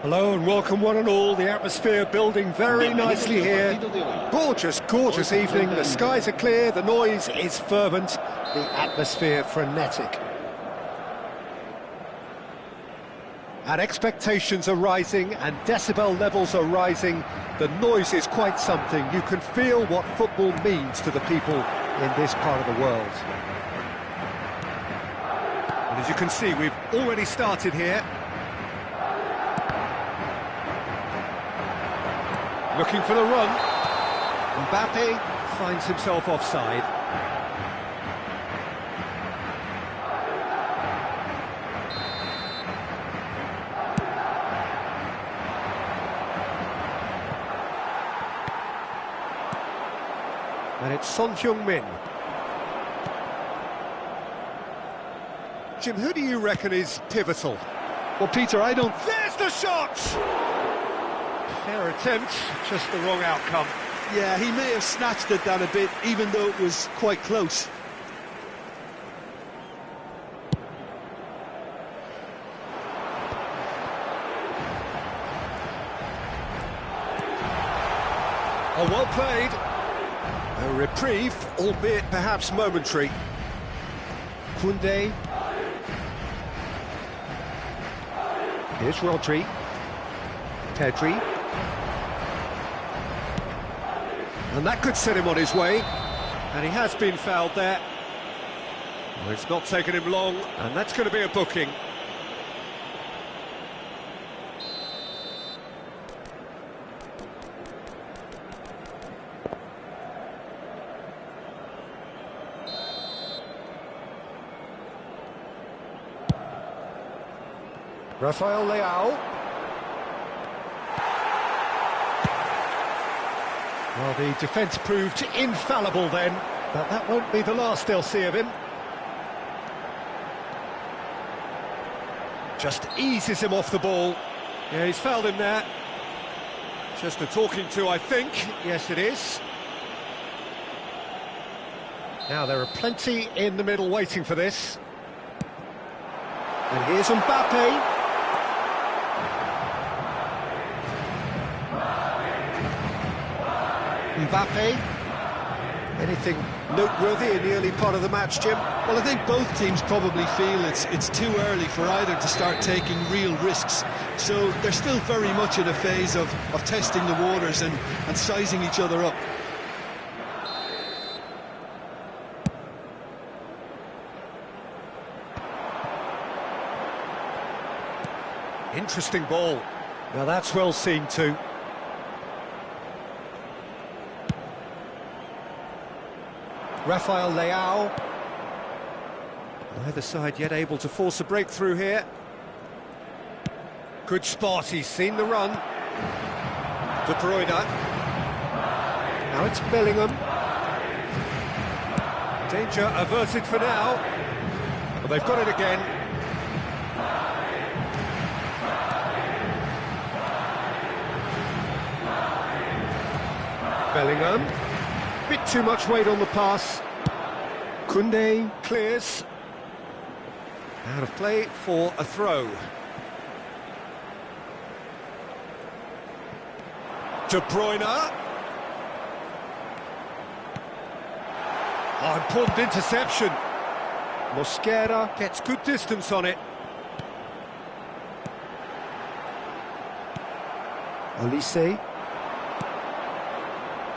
Hello and welcome one and all. The atmosphere building very nicely here. Gorgeous, gorgeous evening. The skies are clear, the noise is fervent, the atmosphere frenetic. And expectations are rising and decibel levels are rising. The noise is quite something. You can feel what football means to the people in this part of the world. And as you can see, we've already started here. Looking for the run. Mbappe finds himself offside. And it's Son Heung-min. Jim, who do you reckon is pivotal? Well, Peter, I don't... There's the shot! Fair attempt, just the wrong outcome. Yeah, he may have snatched it down a bit, even though it was quite close. Oh, well played. A reprieve, albeit perhaps momentary. Koundé. Here's Rodri. Pedri. And that could set him on his way. And he has been fouled there. Well, it's not taken him long, and that's going to be a booking. Rafael Leao. Well, the defence proved infallible then, but that won't be the last they'll see of him. Just eases him off the ball. Yeah, he's fouled him there. Just a talking to, I think. Yes, it is. Now, there are plenty in the middle waiting for this. And here's Mbappe. Mbappe. Anything noteworthy in the early part of the match, Jim? Well, I think both teams probably feel it's too early for either to start taking real risks. So they're still very much in a phase of testing the waters and sizing each other up. Interesting ball. Now that's well seen too. Rafael Leao. Neither side yet able to force a breakthrough here. Good spot, he's seen the run. De Bruyne. Now it's Bellingham. Danger averted for now. Well, they've got it again. Bellingham. Bit too much weight on the pass. Koundé clears. Out of play for a throw. De Bruyne. Oh, important interception. Mosquera gets good distance on it. Olise.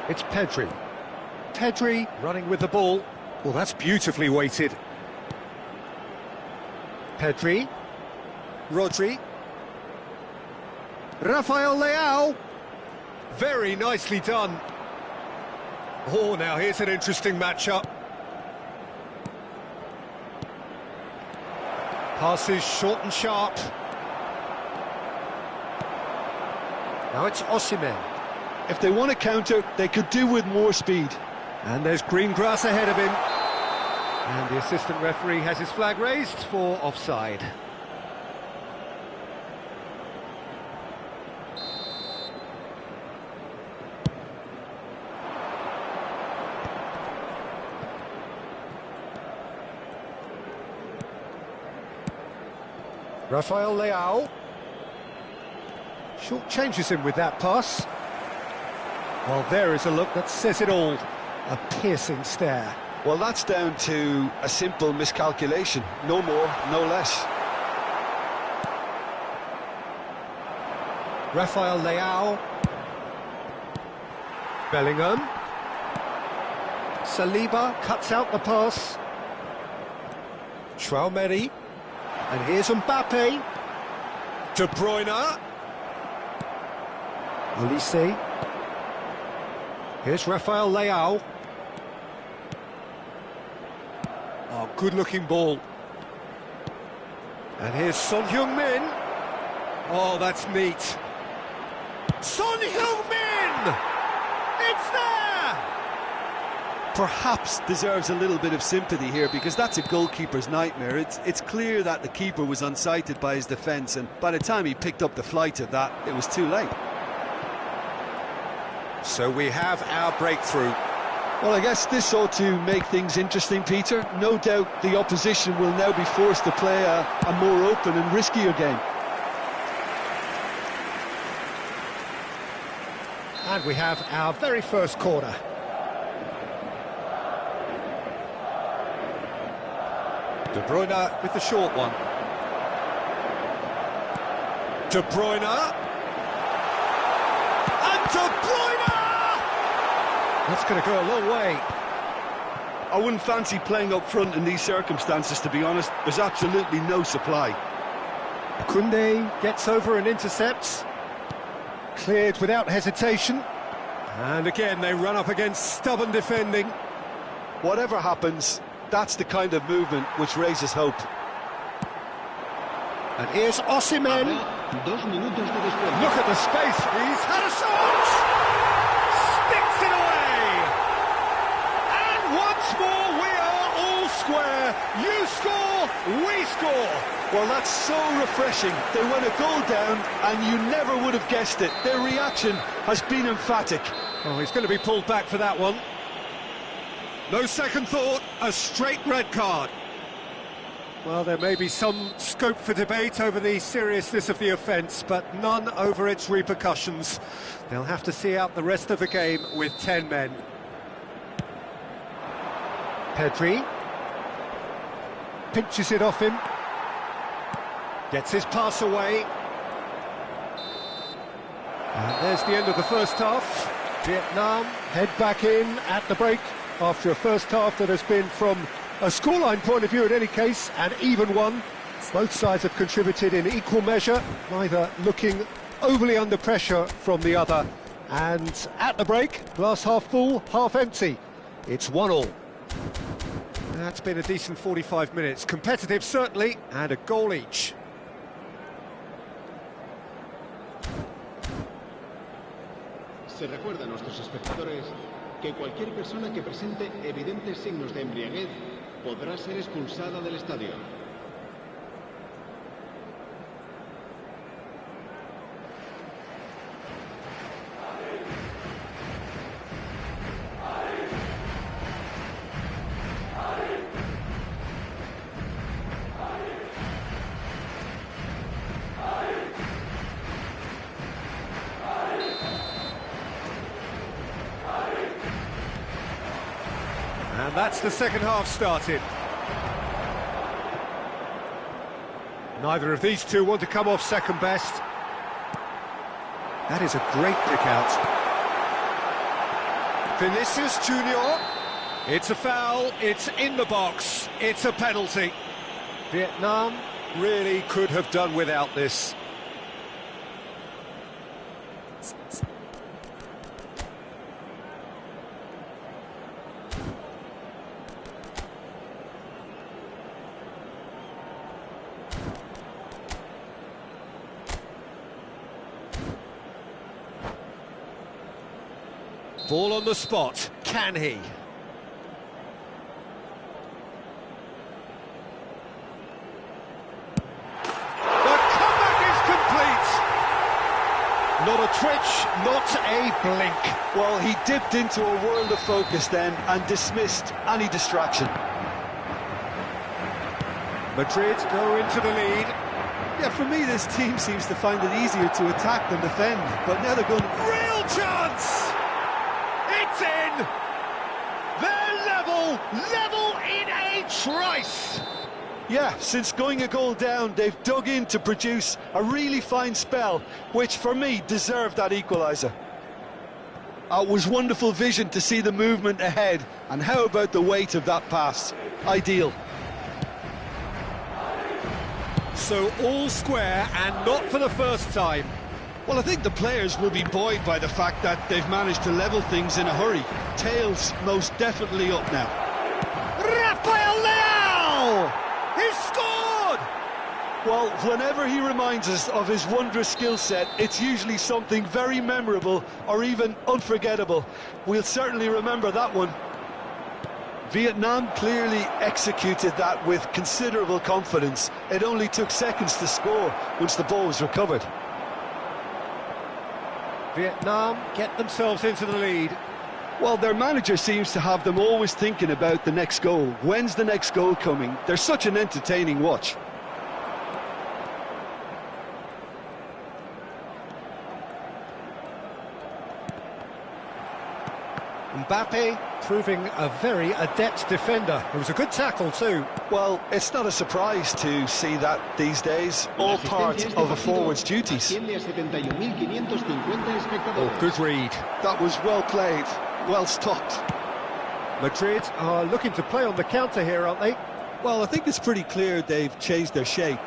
It's Pedri. Pedri running with the ball. Well, that's beautifully weighted. Pedri. Rodri. Rafael Leao. Very nicely done. Oh, now here's an interesting matchup. Passes short and sharp. Now it's Osimhen. If they want to counter, they could do with more speed. And there's green grass ahead of him. And the assistant referee has his flag raised for offside. Rafael Leao. Short changes him with that pass. Well, there is a look that says it all. A piercing stare. Well, that's down to a simple miscalculation. No more, no less. Rafael Leao. Bellingham. Saliba cuts out the pass. Tchouaméni. And here's Mbappe. De Bruyne. Olise. Here's Rafael Leao. Oh, good-looking ball. And here's Son Heung-min. Oh, that's neat. Son Heung-min! It's there! Perhaps deserves a little bit of sympathy here, because that's a goalkeeper's nightmare. It's clear that the keeper was unsighted by his defence, and by the time he picked up the flight of that, it was too late. So we have our breakthrough. Well, I guess this ought to make things interesting, Peter. No doubt the opposition will now be forced to play a more open and riskier game. And we have our very first corner. De Bruyne with the short one. De Bruyne. And De Bruyne! That's going to go a long way. I wouldn't fancy playing up front in these circumstances, to be honest. There's absolutely no supply. Koundé gets over and intercepts. Cleared without hesitation. And again, they run up against stubborn defending. Whatever happens, that's the kind of movement which raises hope. And here's Osimhen. Look at the space. He's had a shot! Sticks it away! And once more, we are all square. You score, we score. Well, that's so refreshing. They went a goal down, and you never would have guessed it. Their reaction has been emphatic. Oh, he's going to be pulled back for that one. No second thought, a straight red card. Well, there may be some scope for debate over the seriousness of the offence, but none over its repercussions. They'll have to see out the rest of the game with 10 men. Pedri. Pinches it off him. Gets his pass away. And there's the end of the first half. Vietnam head back in at the break after a first half that has been, from a scoreline point of view in any case, an even one. Both sides have contributed in equal measure, neither looking overly under pressure from the other. And at the break, glass half full, half empty. It's 1-1. That's been a decent 45 minutes. Competitive, certainly, and a goal each. Se recuerda a nuestros espectadores que cualquier persona que presente evidentes signos de embriaguez podrá ser expulsada del estadio. That's the second half started. Neither of these two want to come off second best. That is a great pick out. Vinicius Junior. It's a foul, it's in the box, it's a penalty. Vietnam really could have done without this. Ball on the spot, can he? The comeback is complete! Not a twitch, not a blink. Well, he dipped into a world of focus then and dismissed any distraction. Madrid go into the lead. Yeah, for me, this team seems to find it easier to attack than defend, but now they're going... Real chance! It's in! They're level in a trice! Yeah, since going a goal down, they've dug in to produce a really fine spell, which for me deserved that equaliser. It was wonderful vision to see the movement ahead, and how about the weight of that pass? Ideal. So all square, and not for the first time. Well, I think the players will be buoyed by the fact that they've managed to level things in a hurry. Tails most definitely up now. Rafael Leao! He scored! Well, whenever he reminds us of his wondrous skill set, it's usually something very memorable or even unforgettable. We'll certainly remember that one. Vietnam clearly executed that with considerable confidence. It only took seconds to score once the ball was recovered. Vietnam get themselves into the lead. Well, their manager seems to have them always thinking about the next goal. When's the next goal coming? They're such an entertaining watch. Mbappe proving a very adept defender. It was a good tackle too. Well, it's not a surprise to see that these days. All part of a forward's duties. Oh, good read. That was well played, well stopped. Madrid are looking to play on the counter here, aren't they? Well, I think it's pretty clear they've changed their shape,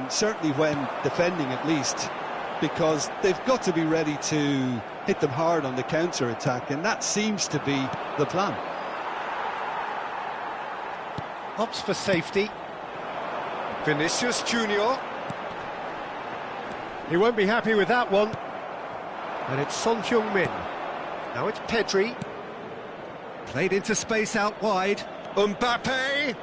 certainly when defending at least, because they've got to be ready to hit them hard on the counter-attack, and that seems to be the plan. Opts for safety. Vinicius Junior. He won't be happy with that one. And it's Son Heung-min. Now it's Pedri. Played into space out wide. Mbappe!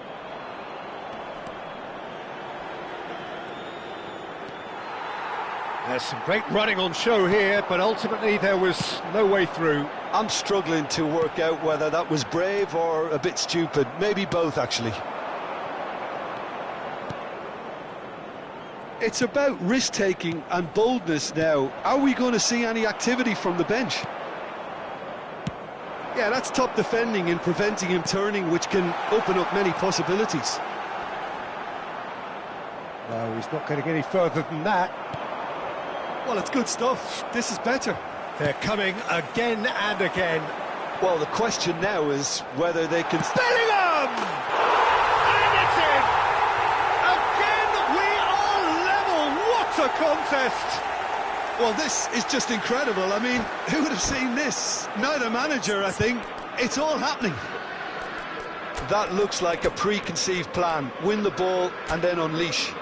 There's some great running on show here, but ultimately there was no way through. I'm struggling to work out whether that was brave or a bit stupid. Maybe both, actually. It's about risk-taking and boldness now. Are we going to see any activity from the bench? Yeah, that's top defending and preventing him turning, which can open up many possibilities. No, he's not getting any further than that. Well, it's good stuff. This is better. They're coming again and again. Well, the question now is whether they can... Bellingham! And it's in! Again, we are level! What a contest! Well, this is just incredible. I mean, who would have seen this? Neither manager, I think. It's all happening. That looks like a preconceived plan. Win the ball and then unleash.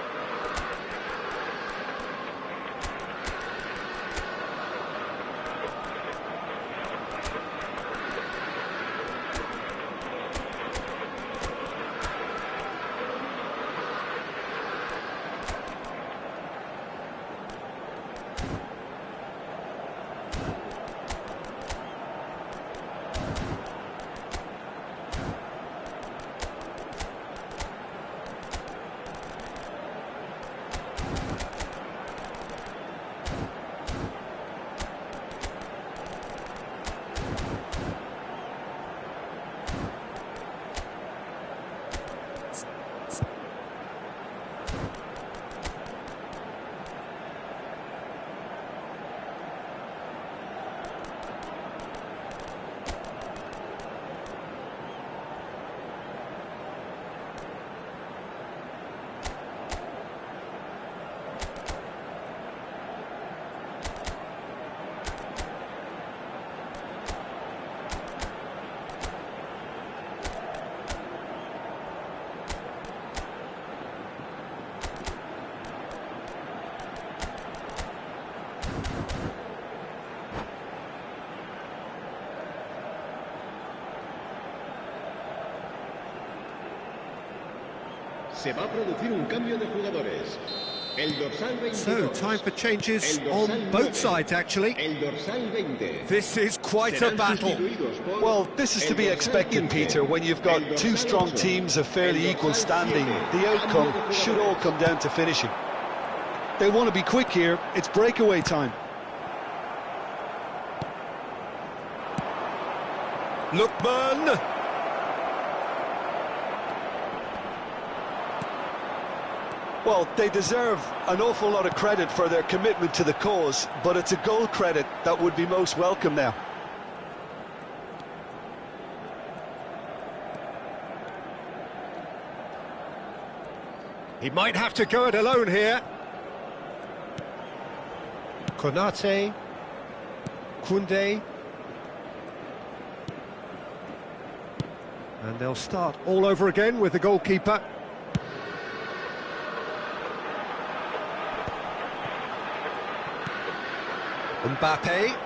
Se va a producir un cambio de jugadores. El dorsal 22. So, time for changes on both sides, actually. El dorsal 20. This is quite a battle. Well, this is to be expected, Peter, when you've got two strong teams of fairly equal standing. The outcome should all come down to finishing. They want to be quick here. It's breakaway time. Lookman. Well, they deserve an awful lot of credit for their commitment to the cause, but it's a goal credit that would be most welcome now. He might have to go it alone here. Konate. Koundé. And they'll start all over again with the goalkeeper. Mbappe.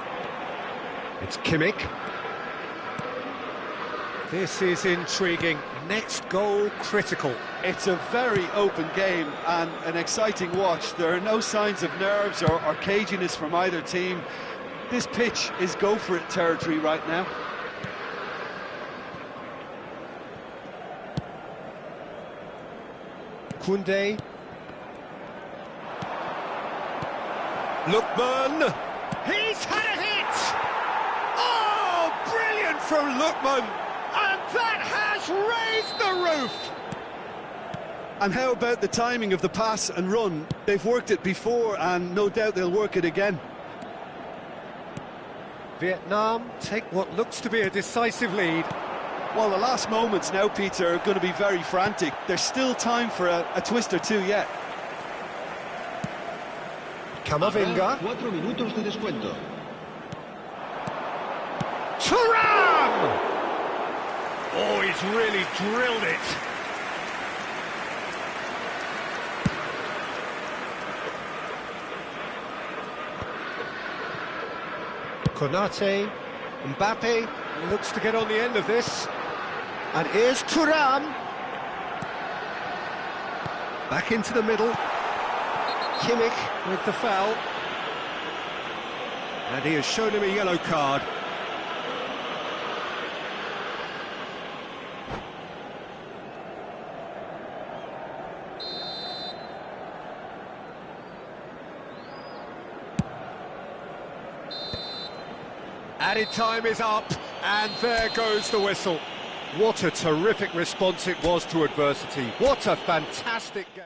It's Kimmich. This is intriguing. Next goal critical. It's a very open game and an exciting watch. There are no signs of nerves or caginess from either team. This pitch is go-for-it territory right now. Koundé. Lookman. He's had a hit! Oh, brilliant from Lookman! And that has raised the roof! And how about the timing of the pass and run? They've worked it before and no doubt they'll work it again. Vietnam take what looks to be a decisive lead. Well, the last moments now, Peter, are going to be very frantic. There's still time for a twist or two yet. Camavinga. 4 minutos de descuento. Thuram! Oh, he's really drilled it. Konate. Mbappe looks to get on the end of this. And here's Thuram. Back into the middle. Kimmich with the foul. And he has shown him a yellow card. Added time is up, and there goes the whistle. What a terrific response it was to adversity. What a fantastic game.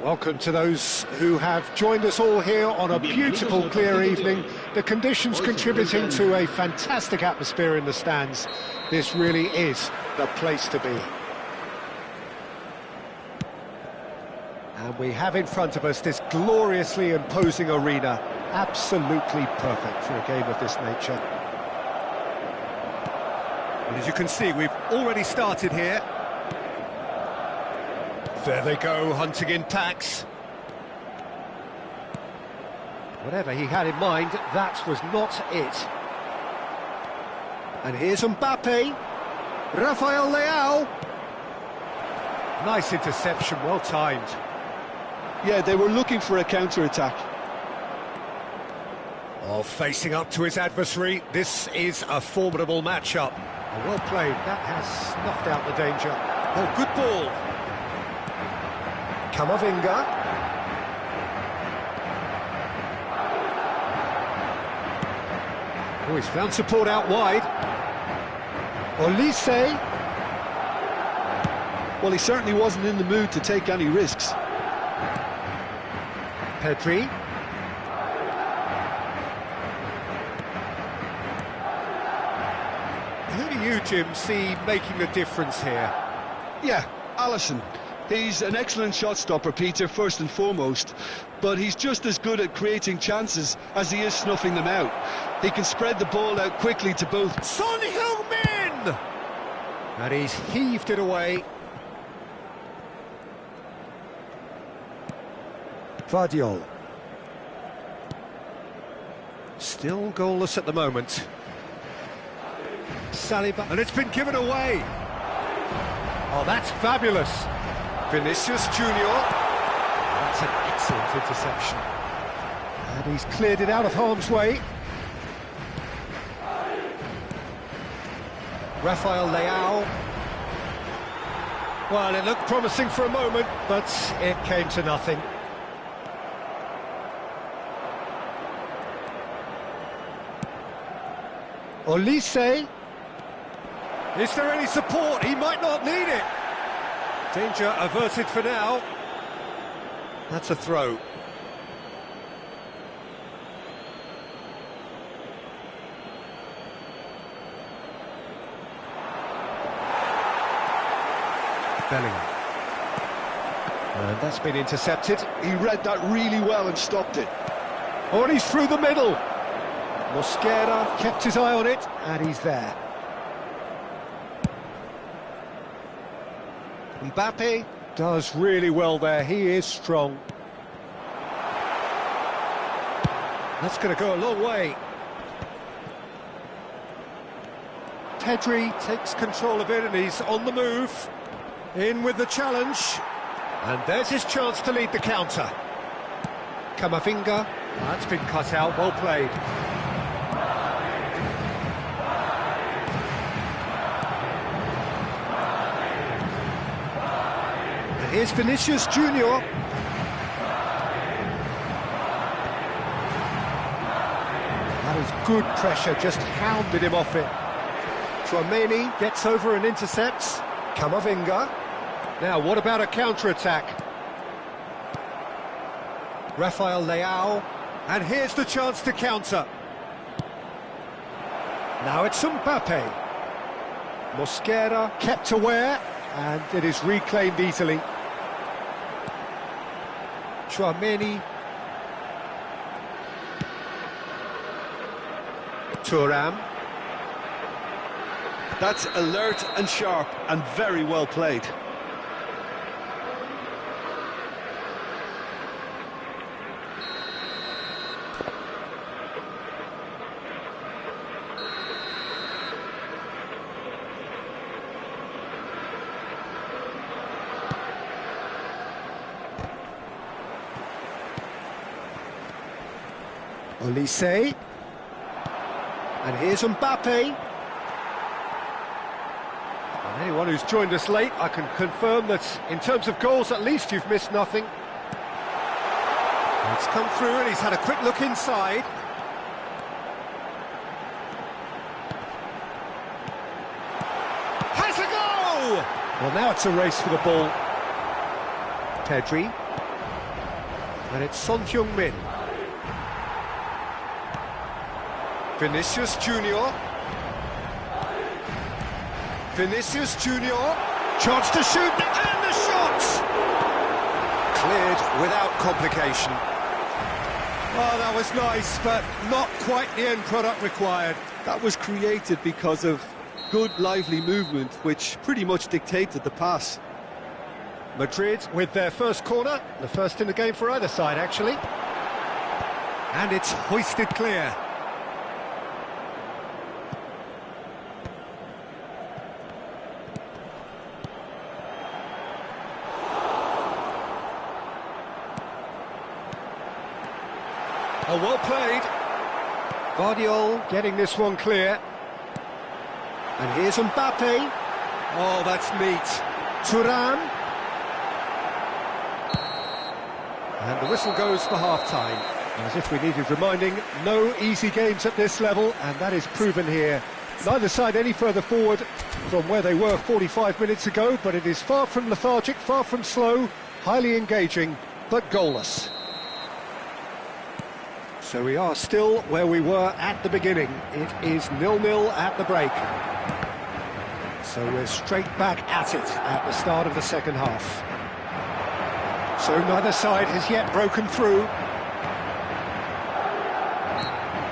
Welcome to those who have joined us all here on a beautiful, clear evening. The conditions contributing to a fantastic atmosphere in the stands. This really is the place to be. And we have in front of us this gloriously imposing arena. Absolutely perfect for a game of this nature. And as you can see, we've already started here. There they go, hunting in packs. Whatever he had in mind, that was not it. And here's Mbappe. Rafael Leao. Nice interception, well timed. Yeah, they were looking for a counter-attack. Oh, facing up to his adversary, this is a formidable matchup. Oh, well played, that has snuffed out the danger. Oh, good ball. Camavinga. Oh, he's found support out wide. Olise. Well, he certainly wasn't in the mood to take any risks. Pedri. Who do you, Jim, see making the difference here? Yeah, Alisson. He's an excellent shot stopper, Peter, first and foremost, but he's just as good at creating chances as he is snuffing them out. He can spread the ball out quickly to both. Son Heung-min! And he's heaved it away. Vardiol. Still goalless at the moment. Saliba, and it's been given away. Oh, that's fabulous. Vinicius Junior. That's an excellent interception. And he's cleared it out of harm's way. Rafael Leao. Well, it looked promising for a moment, but it came to nothing. Olise. Is there any support? He might not need it. Danger averted for now. That's a throw. Bellingham. And that's been intercepted. He read that really well and stopped it. Oh, and he's through the middle. Mosquera kept his eye on it, and he's there. Mbappe does really well there, he is strong. That's going to go a long way. Pedri takes control of it and he's on the move. In with the challenge. And there's his chance to lead the counter. Camavinga. That's been cut out, well played. Here's Vinicius Junior. That was good pressure, just hounded him off it. Tchouaméni gets over and intercepts. Camavinga. Now, what about a counter-attack? Rafael Leao. And here's the chance to counter. Now it's Mbappe. Mosquera kept aware, and it is reclaimed easily. Tchouaméni. Thuram. That's alert and sharp and very well played. Olise. And here's Mbappe. And anyone who's joined us late, I can confirm that in terms of goals, at least you've missed nothing. It's come through and he's had a quick look inside. Has a go! Well, now it's a race for the ball. Pedri. And it's Son Heung-min. Vinicius Junior. Vinicius Junior. Chance to shoot, and the shot! Cleared without complication. Oh, that was nice, but not quite the end product required. That was created because of good, lively movement, which pretty much dictated the pass. Madrid with their first corner, the first in the game for either side, actually. And it's hoisted clear. Oh, well played. Guardiol getting this one clear. And here's Mbappe. Oh, that's neat. Thuram. And the whistle goes for half-time. As if we needed reminding, no easy games at this level, and that is proven here. Neither side any further forward from where they were 45 minutes ago, but it is far from lethargic, far from slow, highly engaging, but goalless. So we are still where we were at the beginning. It is 0-0 at the break. So we're straight back at it at the start of the second half. So neither side has yet broken through.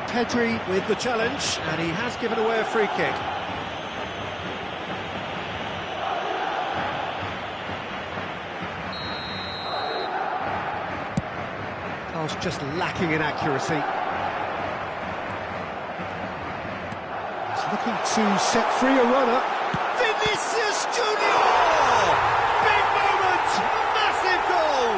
Pedri with the challenge, and he has given away a free kick. Pass just lacking in accuracy. He's looking to set free a runner. Vinicius Junior! Big moment! Massive goal!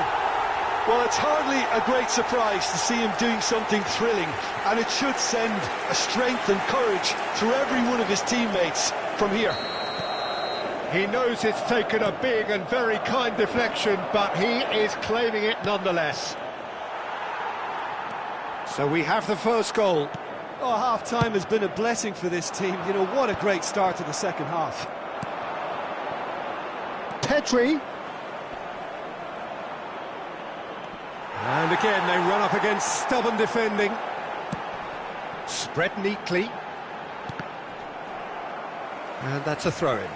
Well, it's hardly a great surprise to see him doing something thrilling, and it should send a strength and courage through every one of his teammates from here. He knows it's taken a big and very kind deflection, but he is claiming it nonetheless. So we have the first goal. Oh, half-time has been a blessing for this team. You know, what a great start to the second half. Pedri. And again, they run up against stubborn defending. Spread neatly. And that's a throw-in.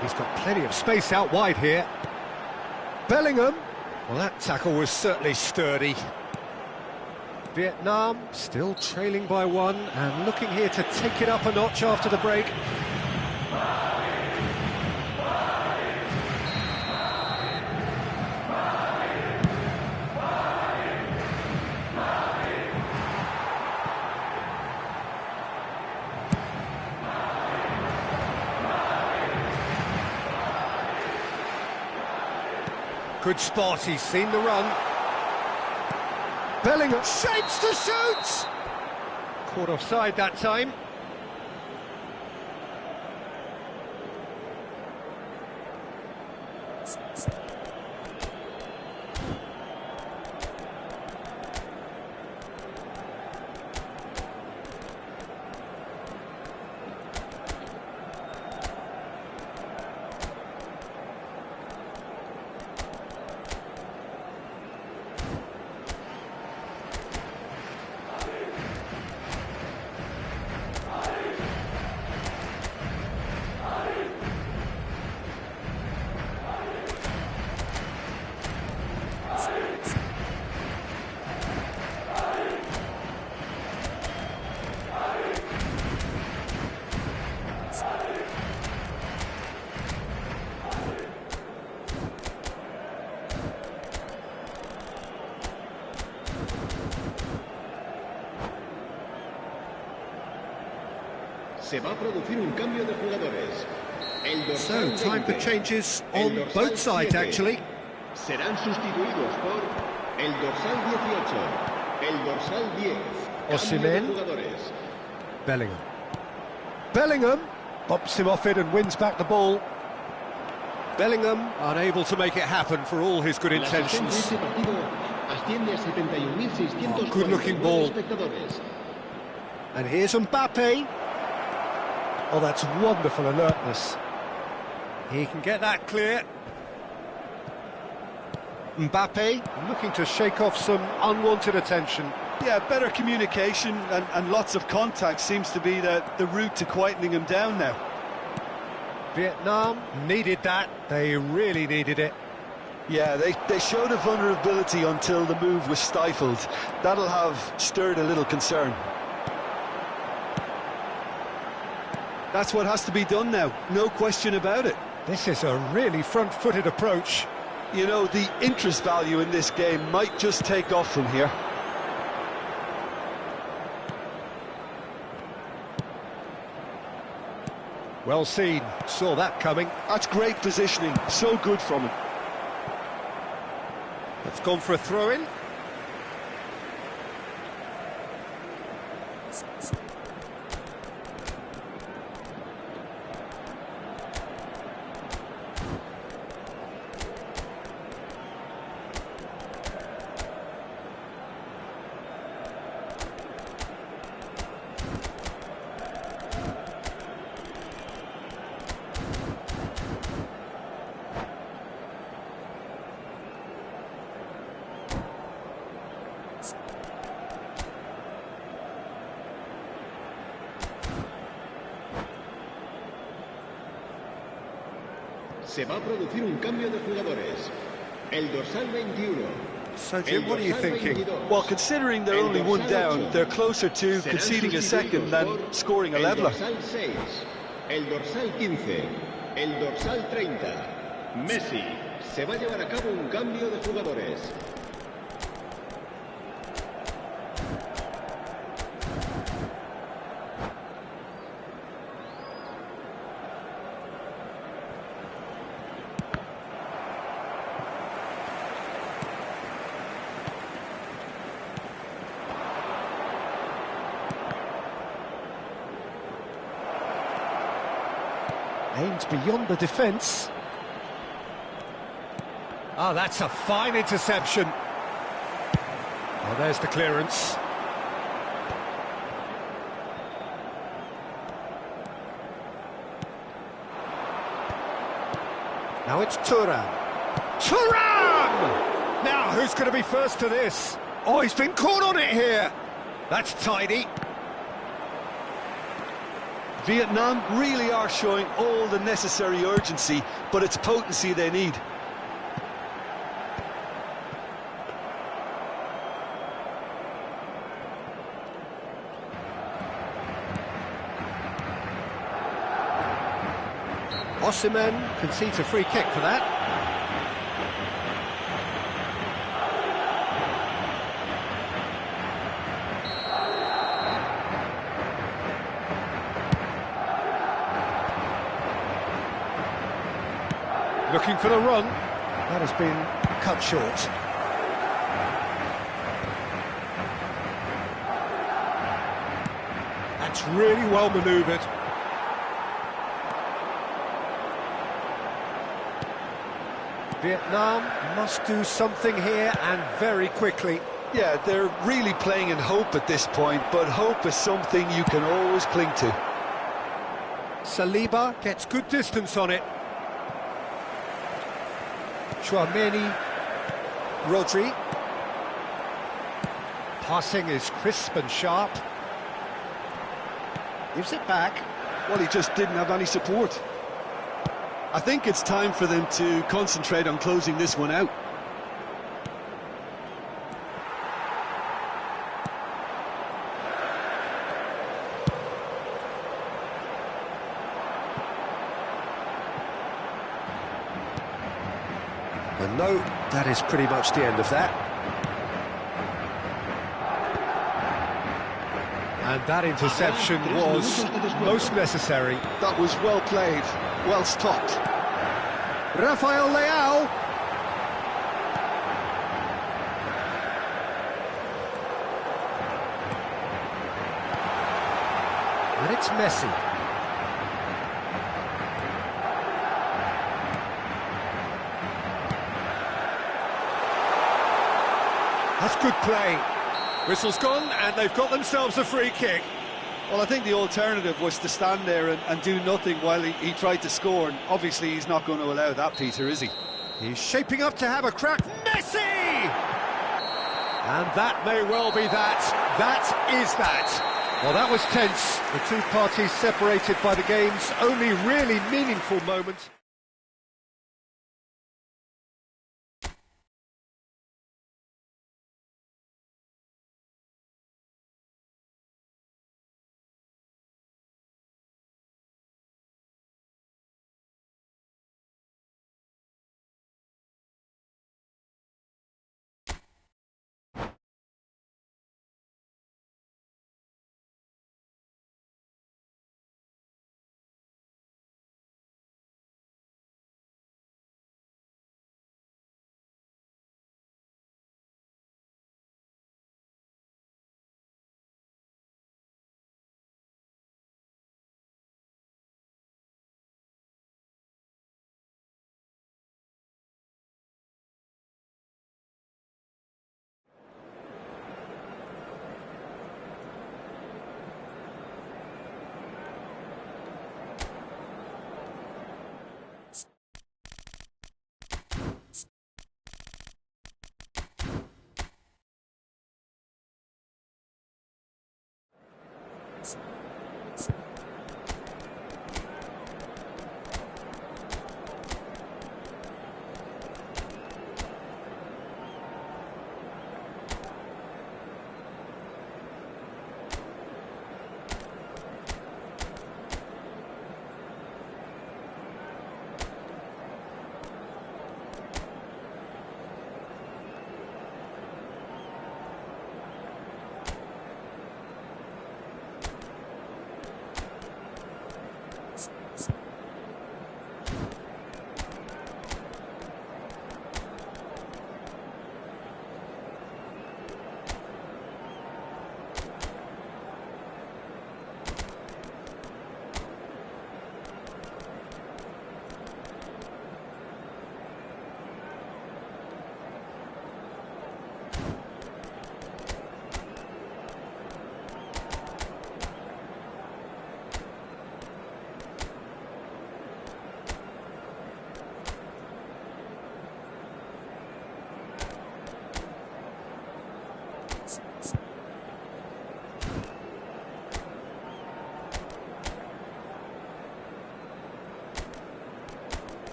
He's got plenty of space out wide here. Bellingham. Well, that tackle was certainly sturdy. Vietnam still trailing by one and looking here to take it up a notch after the break. Good spot, he's seen the run. Bellingham shapes to shoot! Caught offside that time. Se va a producir un cambio de jugadores. So, time for changes on both sides, actually. Serán sustituidos por el dorsal 18, el dorsal 10. Osimhen. Jugadores. Bellingham. Bellingham bumps him off it and wins back the ball. Bellingham unable to make it happen for all his good intentions. Oh, good-looking ball. And here's Mbappe. Oh, that's wonderful alertness. He can get that clear. Mbappe looking to shake off some unwanted attention. Yeah, better communication and lots of contact seems to be the route to quietening him down now. Vietnam needed that, they really needed it. Yeah, they showed a vulnerability until the move was stifled. That'll have stirred a little concern. That's what has to be done now, no question about it. This is a really front-footed approach. You know, the interest value in this game might just take off from here. Well seen, saw that coming. That's great positioning, so good from him. It's gone for a throw-in. Se va a producir un cambio de jugadores. El dorsal 21. So, Jim, what are you thinking? Well, considering they're only one down, they're closer to conceding a second than scoring a leveler. El dorsal 6. El dorsal 15. El dorsal 30. Messi. Se va a llevar a cabo un cambio de jugadores. Aimed beyond the defence. Oh, that's a fine interception. Oh, there's the clearance. Now it's Thuram. Thuram! Now, who's going to be first to this? Oh, he's been caught on it here. That's tidy. Vietnam really are showing all the necessary urgency, but it's potency they need. Osimhen concedes a free kick for that. Looking for the run. That has been cut short. That's really well manoeuvred. Vietnam must do something here and very quickly. Yeah, they're really playing in hope at this point, but hope is something you can always cling to. Saliba gets good distance on it. Tchouaméni, Rodri. Passing is crisp and sharp. Gives it back. Well, he just didn't have any support. I think it's time for them to concentrate on closing this one out. And no, that is pretty much the end of that. And that interception was most necessary. That was well played, well stopped. Rafael Leao. And it's Messi. That's good play. Whistle's gone, and they've got themselves a free kick. Well, I think the alternative was to stand there and do nothing while he tried to score, and obviously he's not going to allow that, Peter, is he? He's shaping up to have a crack. Messi! Messi! And that may well be that. That is that. Well, that was tense. The two parties separated by the game's only really meaningful moment.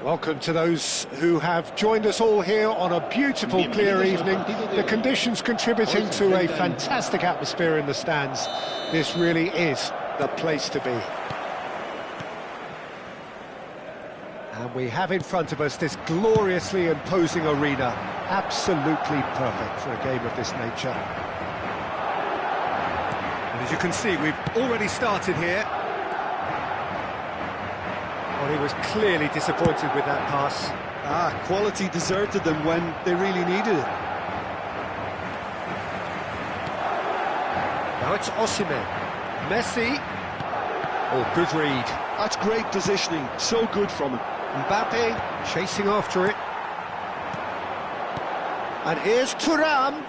Welcome to those who have joined us all here on a beautiful, clear evening. The conditions contributing to a fantastic atmosphere in the stands. This really is the place to be. And we have in front of us this gloriously imposing arena. Absolutely perfect for a game of this nature. And as you can see, we've already started here. Well, he was clearly disappointed with that pass. Quality deserted them when they really needed it. Now it's Osimhen. Messi. Oh, good read. That's great positioning, so good from him. Mbappe chasing after it. And here's Thuram.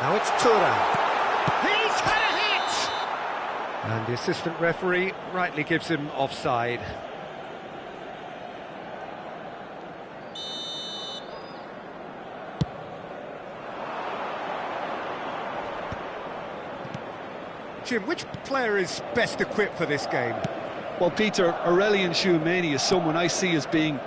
Now it's Thuram. He's had a hit! And the assistant referee rightly gives him offside. Jim, which player is best equipped for this game? Well, Peter, Aurelien Tchouameni is someone I see as being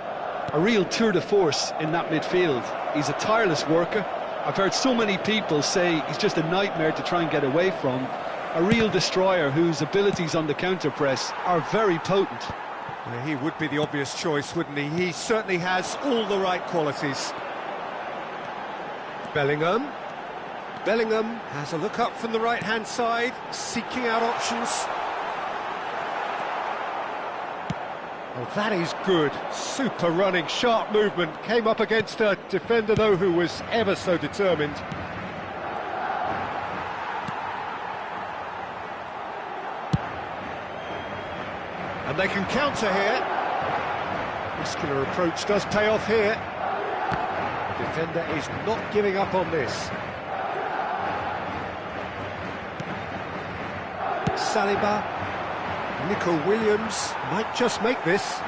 a real tour de force in that midfield. He's a tireless worker. I've heard so many people say he's just a nightmare to try and get away from. A real destroyer whose abilities on the counter-press are very potent. Yeah, he would be the obvious choice, wouldn't he? He certainly has all the right qualities. Bellingham. Bellingham has a look up from the right-hand side, seeking out options. Oh, that is good. Super running, sharp movement. Came up against a defender, though, who was ever so determined. And they can counter here. Muscular approach does pay off here. The defender is not giving up on this. Saliba, Nico Williams might just make this.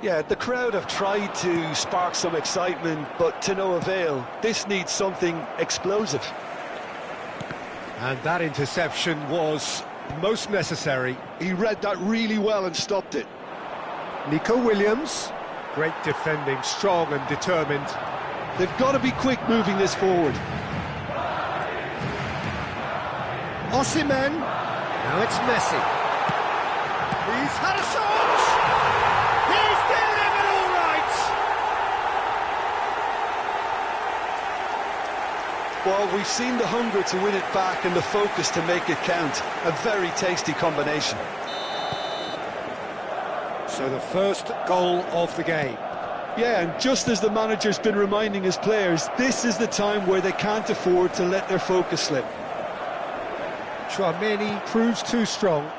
Yeah, the crowd have tried to spark some excitement, but to no avail. This needs something explosive. And that interception was most necessary. He read that really well and stopped it. Nico Williams, great defending, strong and determined. They've got to be quick moving this forward. Osimhen, now it's Messi. He's had a shot! He's delivered all right! Well, we've seen the hunger to win it back and the focus to make it count. A very tasty combination. So the first goal of the game. Yeah, and just as the manager's been reminding his players, this is the time where they can't afford to let their focus slip. Tchouaméni proves too strong.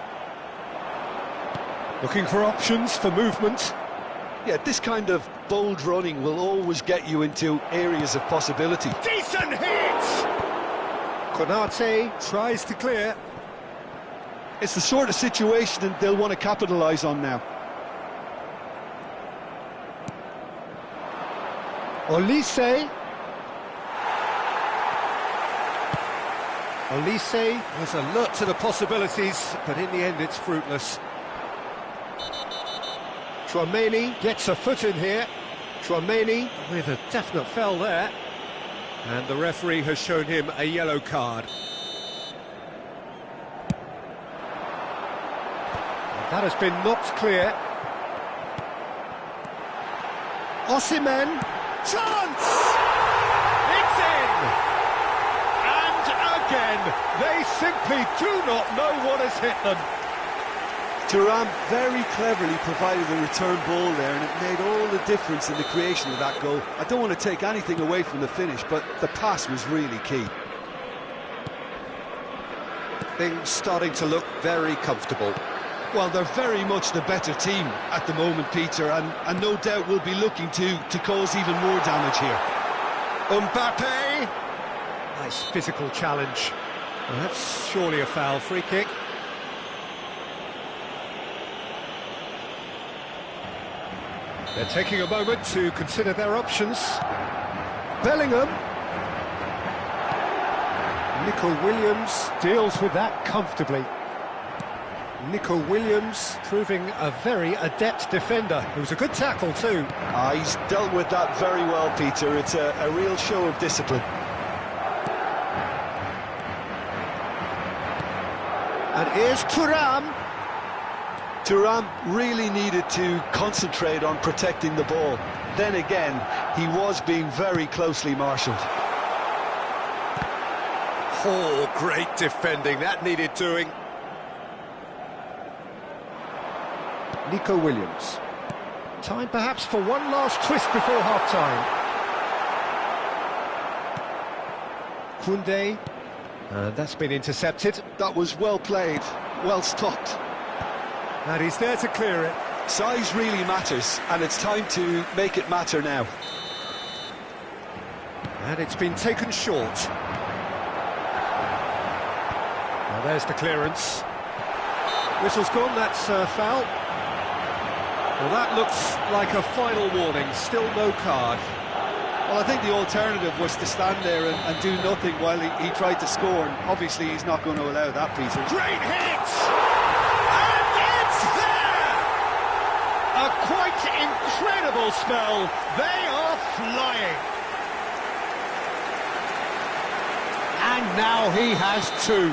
Looking for options for movement. Yeah, this kind of bold running will always get you into areas of possibility. Decent hit! Konate tries to clear. It's the sort of situation that they'll want to capitalise on now. Olise. Olise was alert to the possibilities, but in the end it's fruitless. Tchouaméni gets a foot in here. Tchouaméni with a definite foul there. And the referee has shown him a yellow card. That has been knocked clear. Osimhen. Chance! It's in! And again, they simply do not know what has hit them. Thuram very cleverly provided the return ball there, and it made all the difference in the creation of that goal. I don't want to take anything away from the finish, but the pass was really key. Things starting to look very comfortable. Well, they're very much the better team at the moment, Peter, and no doubt will be looking to cause even more damage here. Mbappe! Nice physical challenge. Well, that's surely a foul. Free kick. They're taking a moment to consider their options. Bellingham. Nico Williams deals with that comfortably. Nico Williams proving a very adept defender. It was a good tackle too. He's dealt with that very well, Peter. It's a real show of discipline. And here's Thuram. Thuram really needed to concentrate on protecting the ball. Then again, he was being very closely marshalled. Oh, great defending. That needed doing. Nico Williams. Time perhaps for one last twist before half-time. Koundé. And that's been intercepted. That was well played, well stopped. And he's there to clear it. Size really matters, and it's time to make it matter now. And it's been taken short. Now there's the clearance. Whistle's gone, that's foul. Well, that looks like a final warning, still no card. Well, I think the alternative was to stand there and do nothing while he tried to score, and obviously he's not going to allow that, Peter. Great hit! And it's there! A quite incredible spell. They are flying. And now he has two.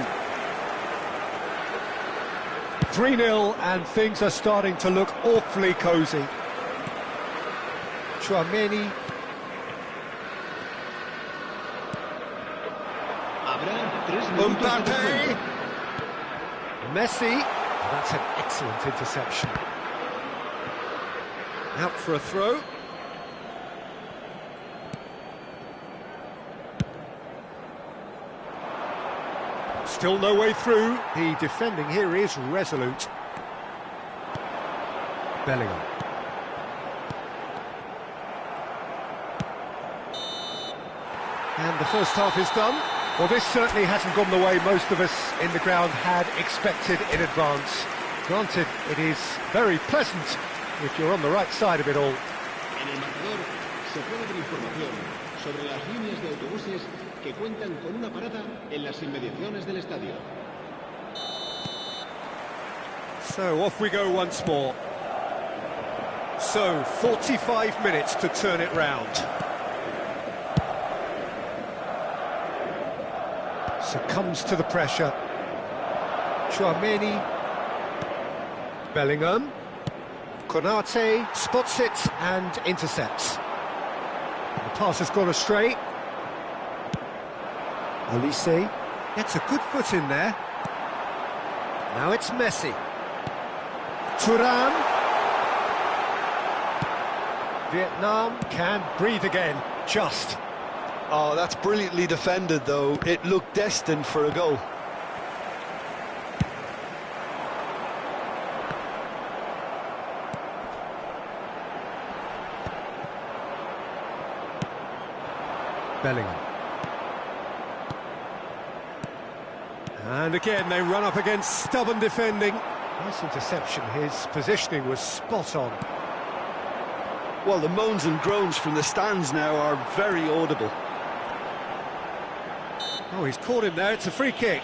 3-0, and things are starting to look awfully cosy. Tchouaméni. Mbappe. Messi. That's an excellent interception. Out for a throw. Still no way through. The defending here is resolute. Bellingham. And the first half is done. Well, this certainly hasn't gone the way most of us in the ground had expected in advance. Granted, it is very pleasant if you're on the right side of it all. En el marcador se puede ver información sobre las líneas de autobuses que cuentan con una parada en las inmediaciones del estadio. So off we go once more. So 45 minutes to turn it round. Succumbs to the pressure. Tchouaméni. Bellingham. Konate spots it and intercepts. The pass has gone astray. Olise gets a good foot in there. Now it's Messi. Thuram. Vietnam can breathe again, just. Oh, that's brilliantly defended, though. It looked destined for a goal. Bellingham. And again, they run up against stubborn defending. Nice interception. His positioning was spot on. Well, the moans and groans from the stands now are very audible. Oh, he's caught him there. It's a free kick.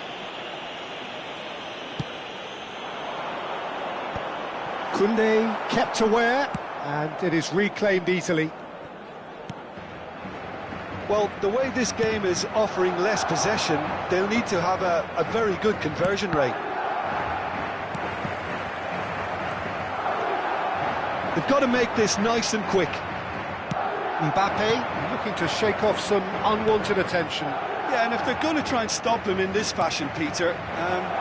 Koundé kept aware, and it is reclaimed easily. Well, the way this game is offering less possession, they'll need to have a very good conversion rate. They've got to make this nice and quick. Mbappe looking to shake off some unwanted attention. Yeah, and if they're going to try and stop him in this fashion, Peter,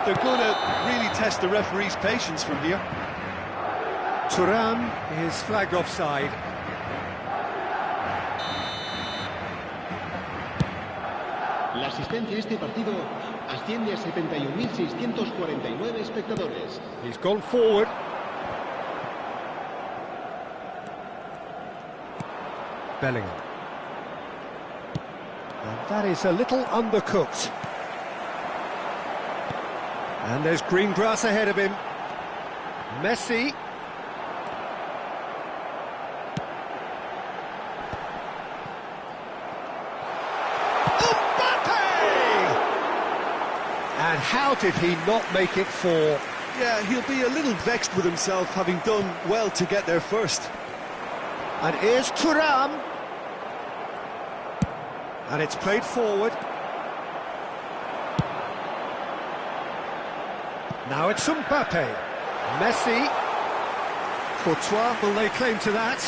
they're going to really test the referee's patience from here. Thuram is flagged offside. La asistencia a este partido asciende a 71.649 espectadores. He's gone forward. Bellingham. And that is a little undercooked. And there's green grass ahead of him. Messi. And how did he not make it four? Yeah, he'll be a little vexed with himself, having done well to get there first. And here's Thuram. And it's played forward. Now it's Mbappe. Messi. Courtois will lay claim to that.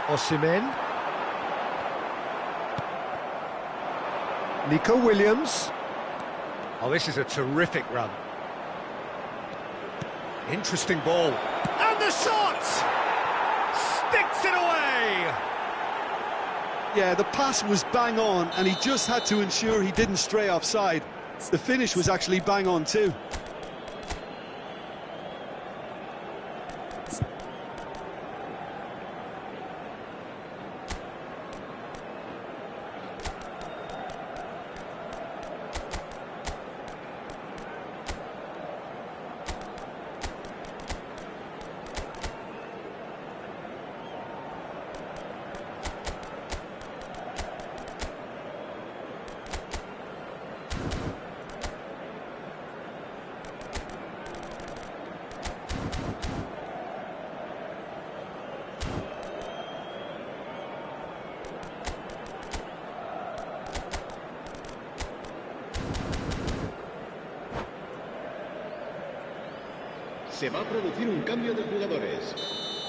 Osimhen. Nico Williams. Oh, this is a terrific run. Interesting ball. And the shot! Sticks it away! Yeah, the pass was bang on, and he just had to ensure he didn't stray offside. The finish was actually bang on too. Se va a producir un cambio de jugadores.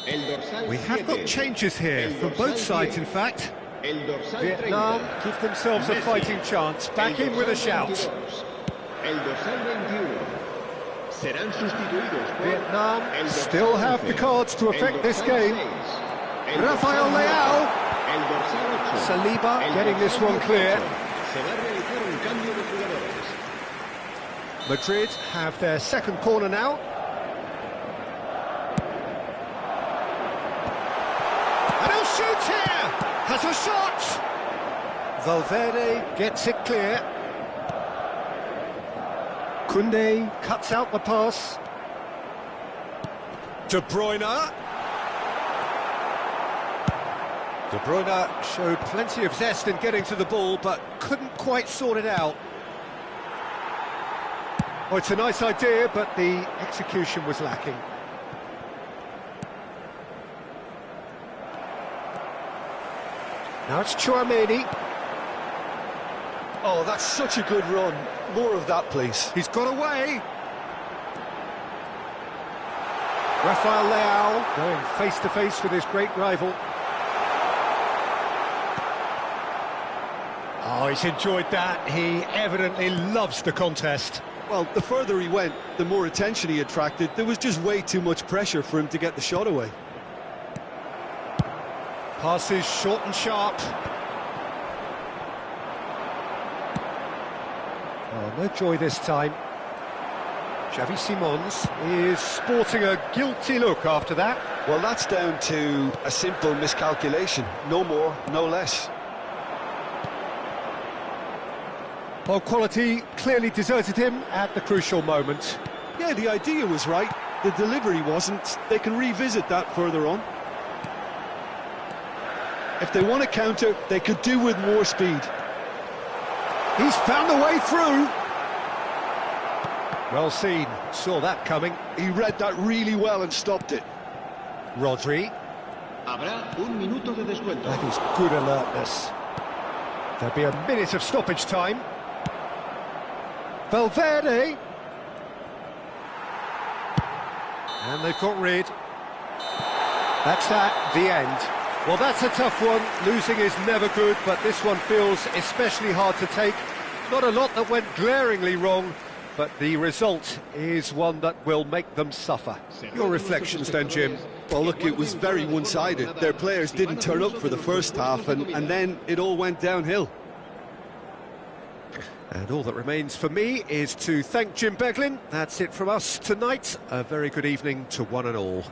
El dorsal We have got 7. changes here from both sides, in fact. El dorsal Vietnam 30. give themselves a Messi. fighting chance. Back El in with a dorsal shout. 22. El dorsal 21. Serán sustituidos por Vietnam el dorsal still have 11, the cards to affect el this dorsal game. 6, el Rafael dorsal 9, Leao. el dorsal 8, Saliba el getting this dorsal one clear. 18. Se va a realizar un cambio de jugadores. Madrid have their second corner now. And he'll shoot here! Has a shot! Valverde gets it clear. Koundé cuts out the pass. De Bruyne. De Bruyne showed plenty of zest in getting to the ball, but couldn't quite sort it out. Oh, it's a nice idea, but the execution was lacking. Now it's Tchouaméni. Oh, that's such a good run. More of that, please. He's got away. Rafael Leao going face-to-face with his great rival. Oh, he's enjoyed that. He evidently loves the contest. Well, the further he went, the more attention he attracted. There was just way too much pressure for him to get the shot away. Passes short and sharp. Oh, no joy this time. Xavi Simons is sporting a guilty look after that. Well, that's down to a simple miscalculation. No more, no less. Well, quality clearly deserted him at the crucial moment. Yeah, the idea was right. The delivery wasn't. They can revisit that further on. If they want to counter, they could do with more speed. He's found a way through. Well seen, saw that coming. He read that really well and stopped it. Rodri. Habrá un minuto de descuento. That is good alertness. There'll be a minute of stoppage time. Valverde. And they've got rid. That's that, the end. Well, that's a tough one. Losing is never good, but this one feels especially hard to take. Not a lot that went glaringly wrong, but the result is one that will make them suffer. Your reflections then, Jim? Well, look, it was very one-sided. Their players didn't turn up for the first half, and then it all went downhill. And all that remains for me is to thank Jim Beglin. That's it from us tonight. A very good evening to one and all.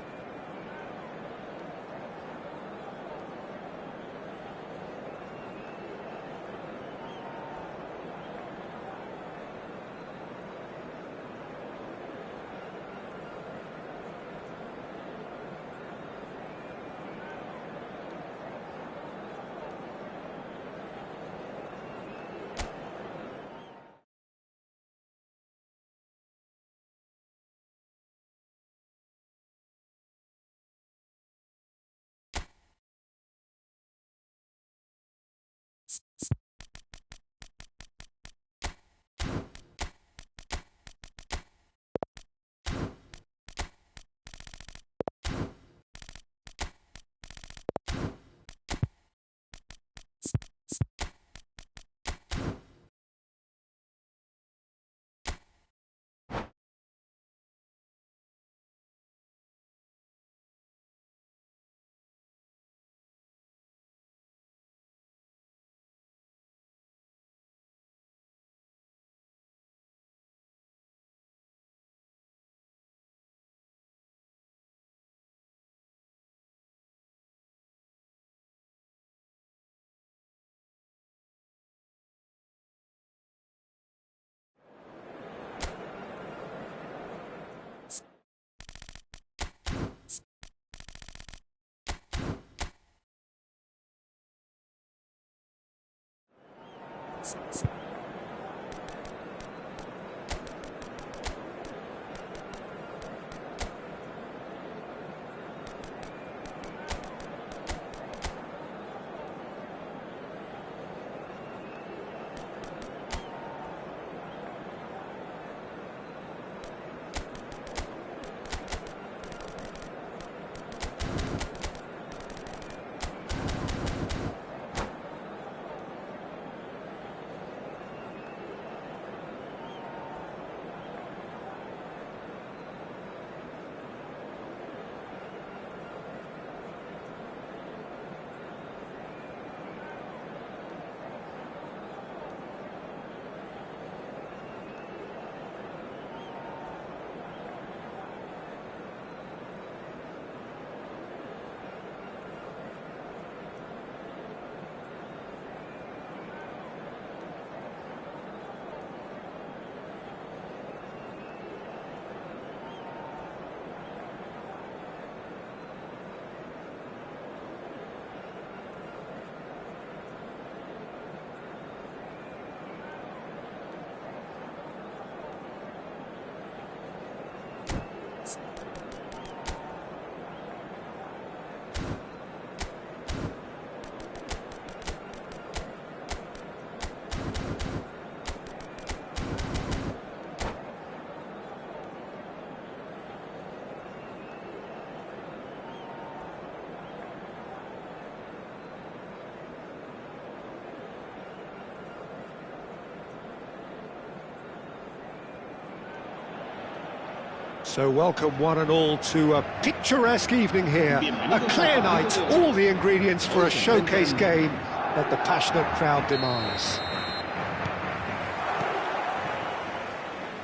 So welcome one and all to a picturesque evening here, a clear night, all the ingredients for a showcase game that the passionate crowd demands.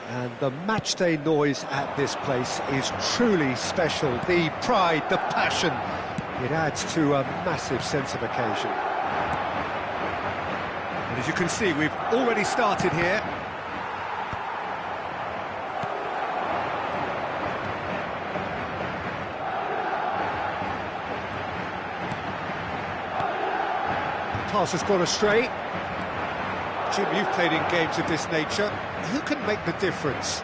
And the matchday noise at this place is truly special. The pride, the passion, it adds to a massive sense of occasion. And as you can see, we've already started here. Pass has gone astray. Jim, you've played in games of this nature. Who can make the difference?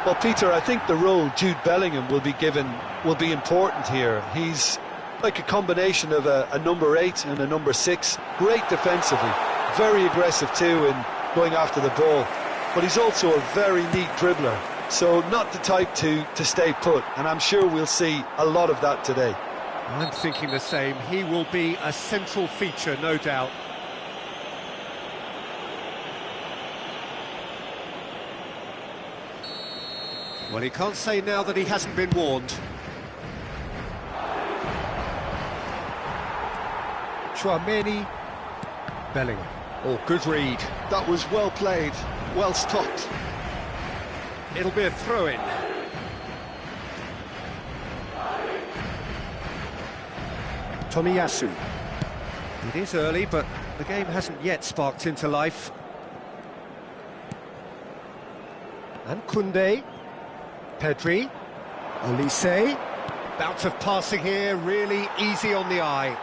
Well, Peter, I think the role Jude Bellingham will be given will be important here. He's like a combination of a number 8 and a number 6. Great defensively, very aggressive too in going after the ball. But he's also a very neat dribbler, so not the type to stay put. And I'm sure we'll see a lot of that today. I'm thinking the same. He will be a central feature, no doubt. Well, he can't say now that he hasn't been warned. Tchouameni. Bellingham. Oh, good read. That was well played, well stopped. It'll be a throw-in. Tomiyasu. It is early, but the game hasn't yet sparked into life. And Koundé. Pedri. Olise. Bout of passing here, really easy on the eye.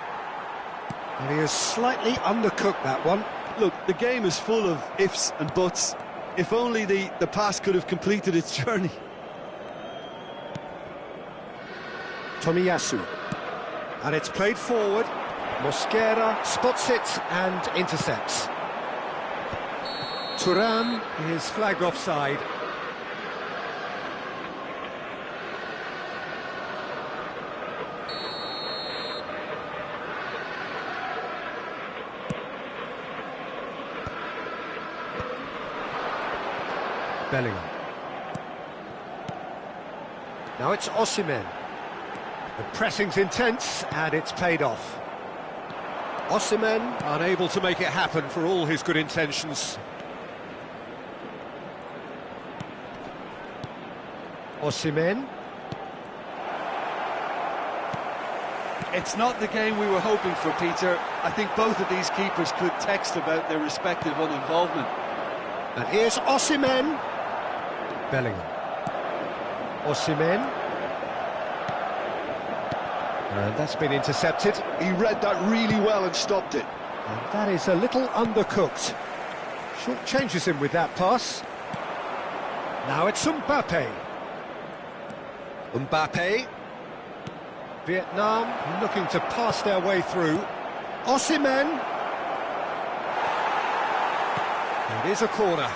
And he has slightly undercooked that one. Look, the game is full of ifs and buts. If only the pass could have completed its journey. Tomiyasu. And it's played forward. Mosquera spots it and intercepts. Thuram is flagged offside. Bellingham. Now it's Osimhen. The pressing's intense, and it's paid off. Osimhen unable to make it happen for all his good intentions. Osimhen. It's not the game we were hoping for, Peter. I think both of these keepers could text about their respective uninvolvement. And here's Osimhen. Bellingham. Osimhen. And that's been intercepted. He read that really well and stopped it. And that is a little undercooked. Short changes him with that pass. Now it's Mbappe. Mbappe. Vietnam looking to pass their way through. Osimhen. It is a corner.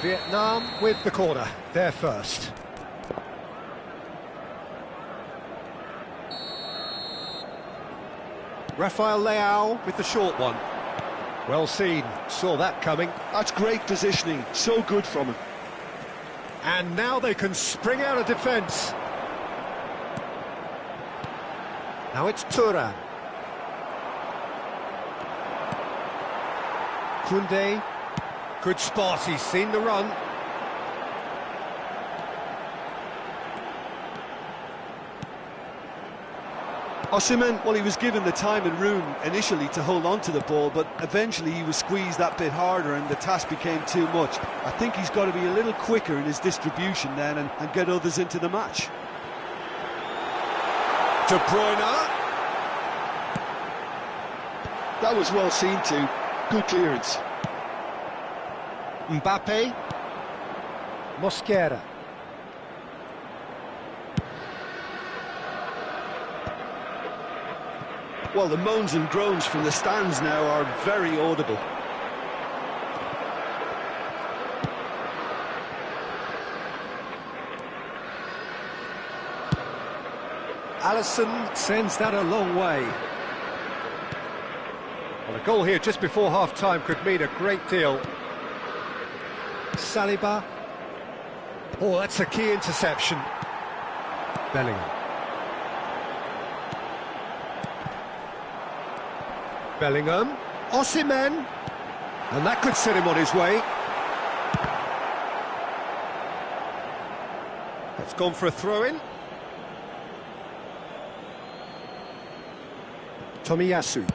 Vietnam with the corner, they're first. Rafael Leao with the short one. Well seen, saw that coming. That's great positioning, so good from him. And now they can spring out of defence. Now it's Thuram. Koundé, good spot, he's seen the run. Osimhen, well, he was given the time and room initially to hold on to the ball, but eventually he was squeezed that bit harder and the task became too much. I think he's got to be a little quicker in his distribution then and get others into the match. De Bruyne. That was well seen too. Good clearance. Mbappe. Mosquera. Well, the moans and groans from the stands now are very audible. Alisson sends that a long way. Well, a goal here just before half-time could mean a great deal. Saliba. Oh, that's a key interception. Bellingham. Bellingham. Osimhen. And that could set him on his way. It's gone for a throw-in. Tomiyasu.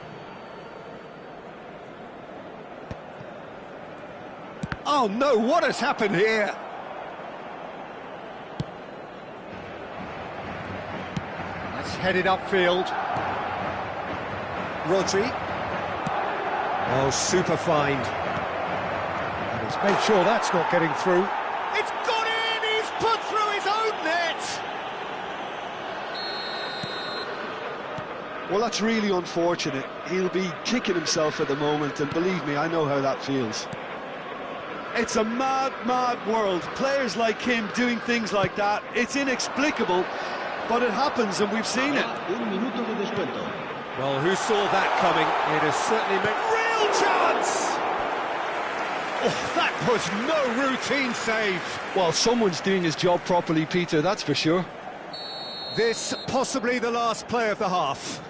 Oh no, what has happened here? Let's head it upfield. Rodri. Oh, super find. And he's made sure that's not getting through. It's gone in! He's put through his own net! Well, that's really unfortunate. He'll be kicking himself at the moment, and believe me, I know how that feels. It's a mad, mad world. Players like him doing things like that, it's inexplicable, but it happens, and we've seen it. Un minuto de descuento. Well, who saw that coming? It has certainly made... Real chance! Oh, that was no routine save. Well, someone's doing his job properly, Peter, that's for sure. This possibly the last play of the half.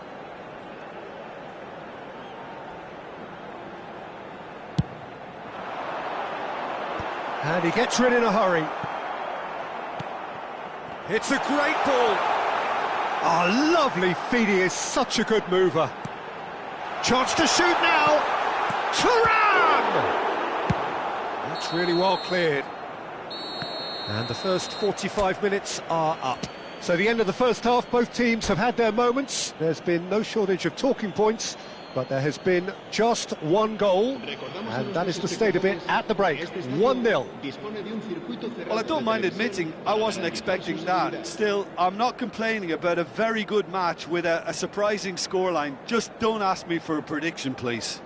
And he gets rid in a hurry. It's a great ball. Oh, lovely feed. He is such a good mover. Chance to shoot now. Thuram! That's really well cleared. And the first 45 minutes are up. So the end of the first half, both teams have had their moments. There's been no shortage of talking points, but there has been just one goal, and that is the state of it at the break. 1-0. Well, I don't mind admitting I wasn't expecting that. Still, I'm not complaining about a very good match with a surprising scoreline. Just don't ask me for a prediction, please.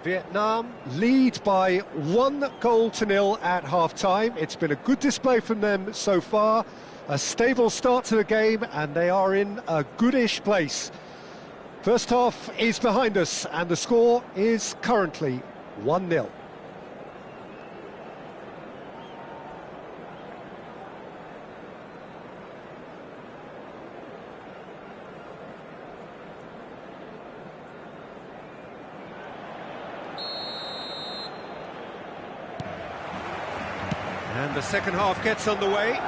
Vietnam lead by 1-0 at half-time. It's been a good display from them so far. A stable start to the game, and they are in a goodish place. First half is behind us, and the score is currently 1-0. And the second half gets underway.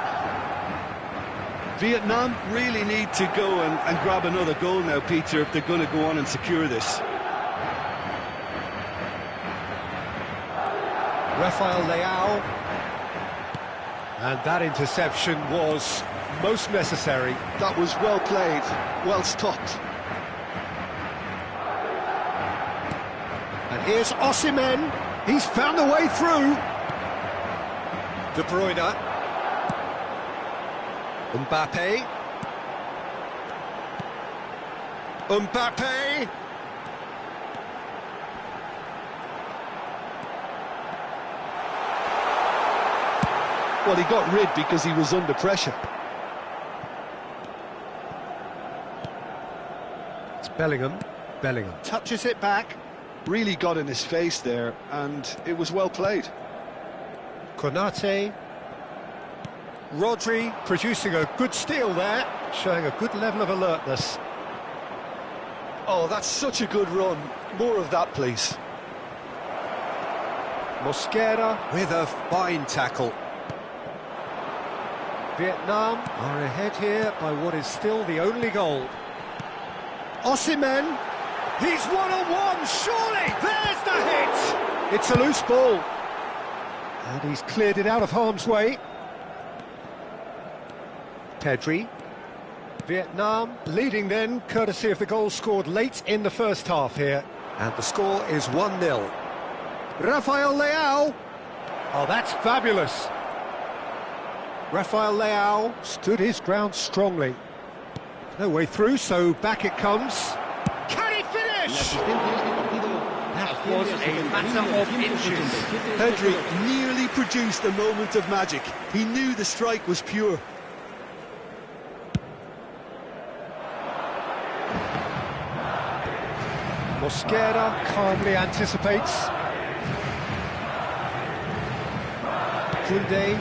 Vietnam really need to go and grab another goal now, Peter, if they're going to go on and secure this. Rafael Leao. And that interception was most necessary. That was well played, well stopped. And here's Osimhen. He's found a way through. De Bruyne. Mbappe. Mbappe. Well, he got rid because he was under pressure. It's Bellingham. Bellingham touches it back. Really got in his face there, and it was well played. Konate. Rodri producing a good steal there, showing a good level of alertness. Oh, that's such a good run. More of that, please. Mosquera with a fine tackle. Vietnam are ahead here by what is still the only goal. Osimhen. He's one-on-one, surely! There's the hit! It's a loose ball. And he's cleared it out of harm's way. Pedri. Vietnam leading then, courtesy of the goal scored late in the first half here. And the score is 1-0. Rafael Leao. Oh, that's fabulous. Rafael Leao stood his ground strongly. No way through, so back it comes. Can he finish? That was a matter of inches. Pedri nearly produced a moment of magic. He knew the strike was pure. Mosquera calmly anticipates. Koundé.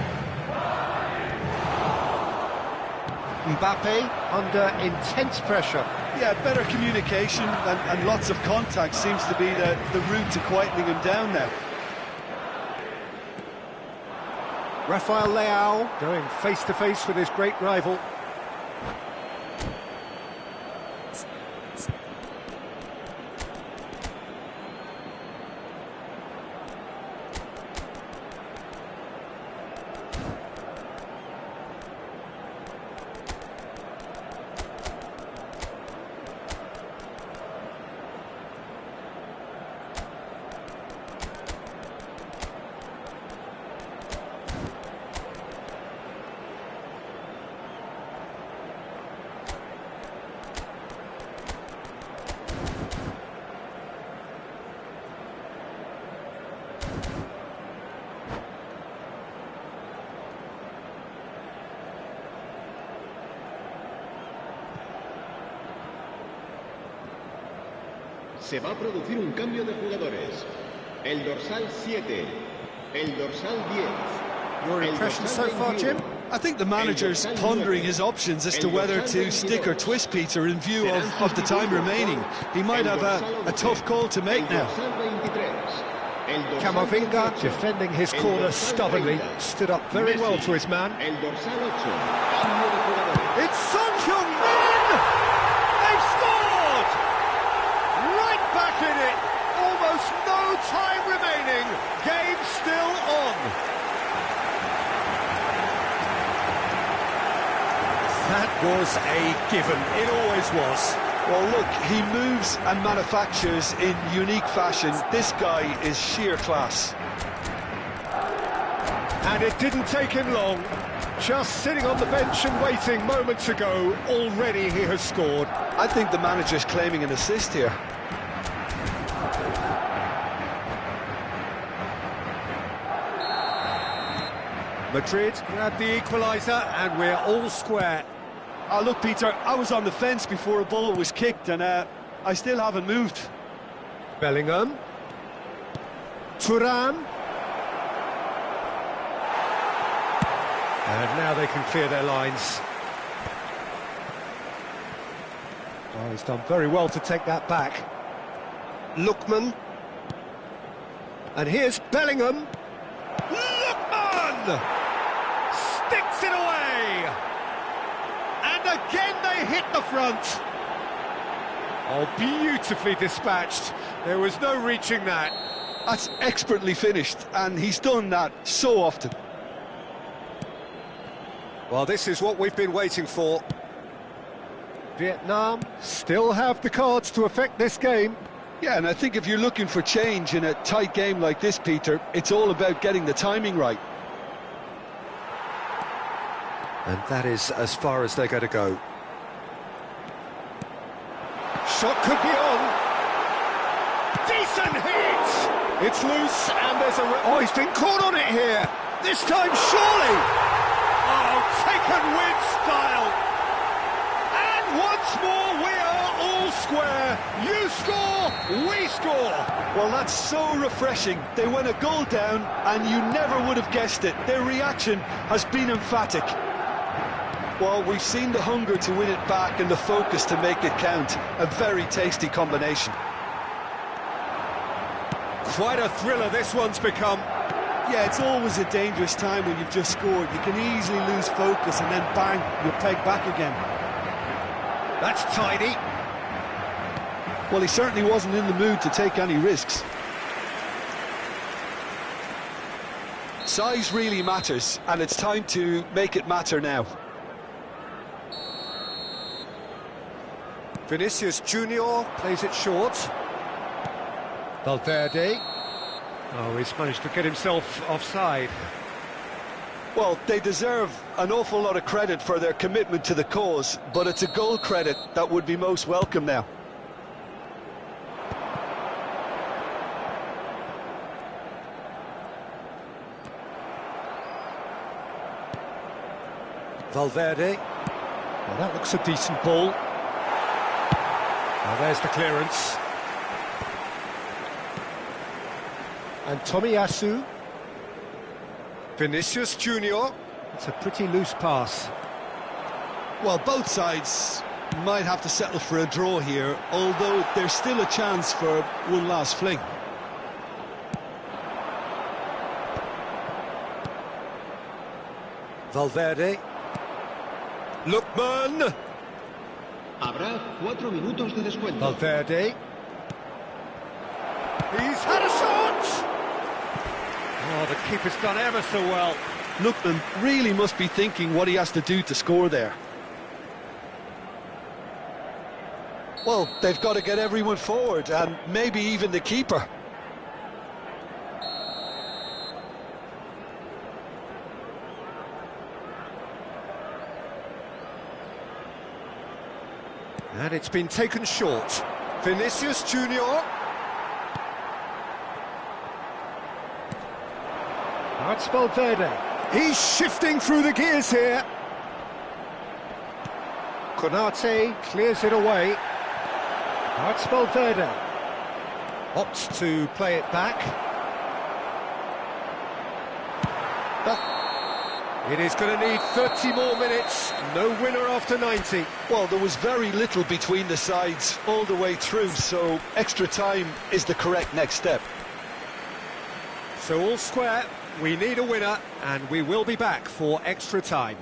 Mbappe under intense pressure. Yeah, better communication and lots of contact seems to be the route to quietening him down now. Rafael Leao going face-to-face with his great rival. Se va a producir un cambio de jugadores. El dorsal 7, el dorsal 10. Your impression so far, Jim? I think the manager's pondering his options as to whether to stick or twist Peter in view of the time remaining. He might have a tough call to make now. Camavinga, defending his corner stubbornly, stood up very well to his man. It's Son Heung-min! They've scored! Right back in it! Almost no time remaining. Game still on. That was a given. It always was. Well, look, he moves and manufactures in unique fashion. This guy is sheer class. And it didn't take him long. Just sitting on the bench and waiting moments ago, already he has scored. I think the manager's claiming an assist here. Madrid grabbed the equaliser and we're all square. Look, Peter, I was on the fence before a ball was kicked and I still haven't moved. Bellingham. Thuram. And now they can clear their lines. Oh, he's done very well to take that back. Lookman. And here's Bellingham. Lookman! Sticks it away! And again they hit the front. Oh, beautifully dispatched. There was no reaching that. That's expertly finished, and he's done that so often. Well, this is what we've been waiting for. Vietnam still have the cards to affect this game. Yeah, and I think if you're looking for change in a tight game like this, Peter, it's all about getting the timing right. And that is as far as they're going to go. Shot could be on. Decent hit! It's loose, and there's a... Oh, he's been caught on it here. This time, surely! Oh, taken with style. And once more, we are all square. You score, we score. Well, that's so refreshing. They went a goal down, and you never would have guessed it. Their reaction has been emphatic. Well, we've seen the hunger to win it back and the focus to make it count. A very tasty combination. Quite a thriller this one's become. Yeah, it's always a dangerous time when you've just scored. You can easily lose focus and then bang, you're pegged back again. That's tidy. Well, he certainly wasn't in the mood to take any risks. Size really matters, and it's time to make it matter now. Vinicius Junior plays it short. Valverde. Oh, he's managed to get himself offside. Well, they deserve an awful lot of credit for their commitment to the cause, but it's a goal credit that would be most welcome now. Valverde. Well, that looks a decent ball. Well, there's the clearance. And Tomiyasu. Vinicius Junior. It's a pretty loose pass. Well, both sides might have to settle for a draw here, although there's still a chance for one last fling. Valverde. Lookman. Habrá 4 minutos de descuento. Valverde. He's had a shot! Oh, the keeper's done ever so well. Lookman really must be thinking what he has to do to score there. Well, they've got to get everyone forward, and maybe even the keeper. And it's been taken short. Vinicius Junior. That's Valverde. He's shifting through the gears here. Konate clears it away. That's Valverde. Opts to play it back. But it is going to need 30 more minutes. No winner after 90. Well, there was very little between the sides all the way through, so extra time is the correct next step. So all square, we need a winner, and we will be back for extra time.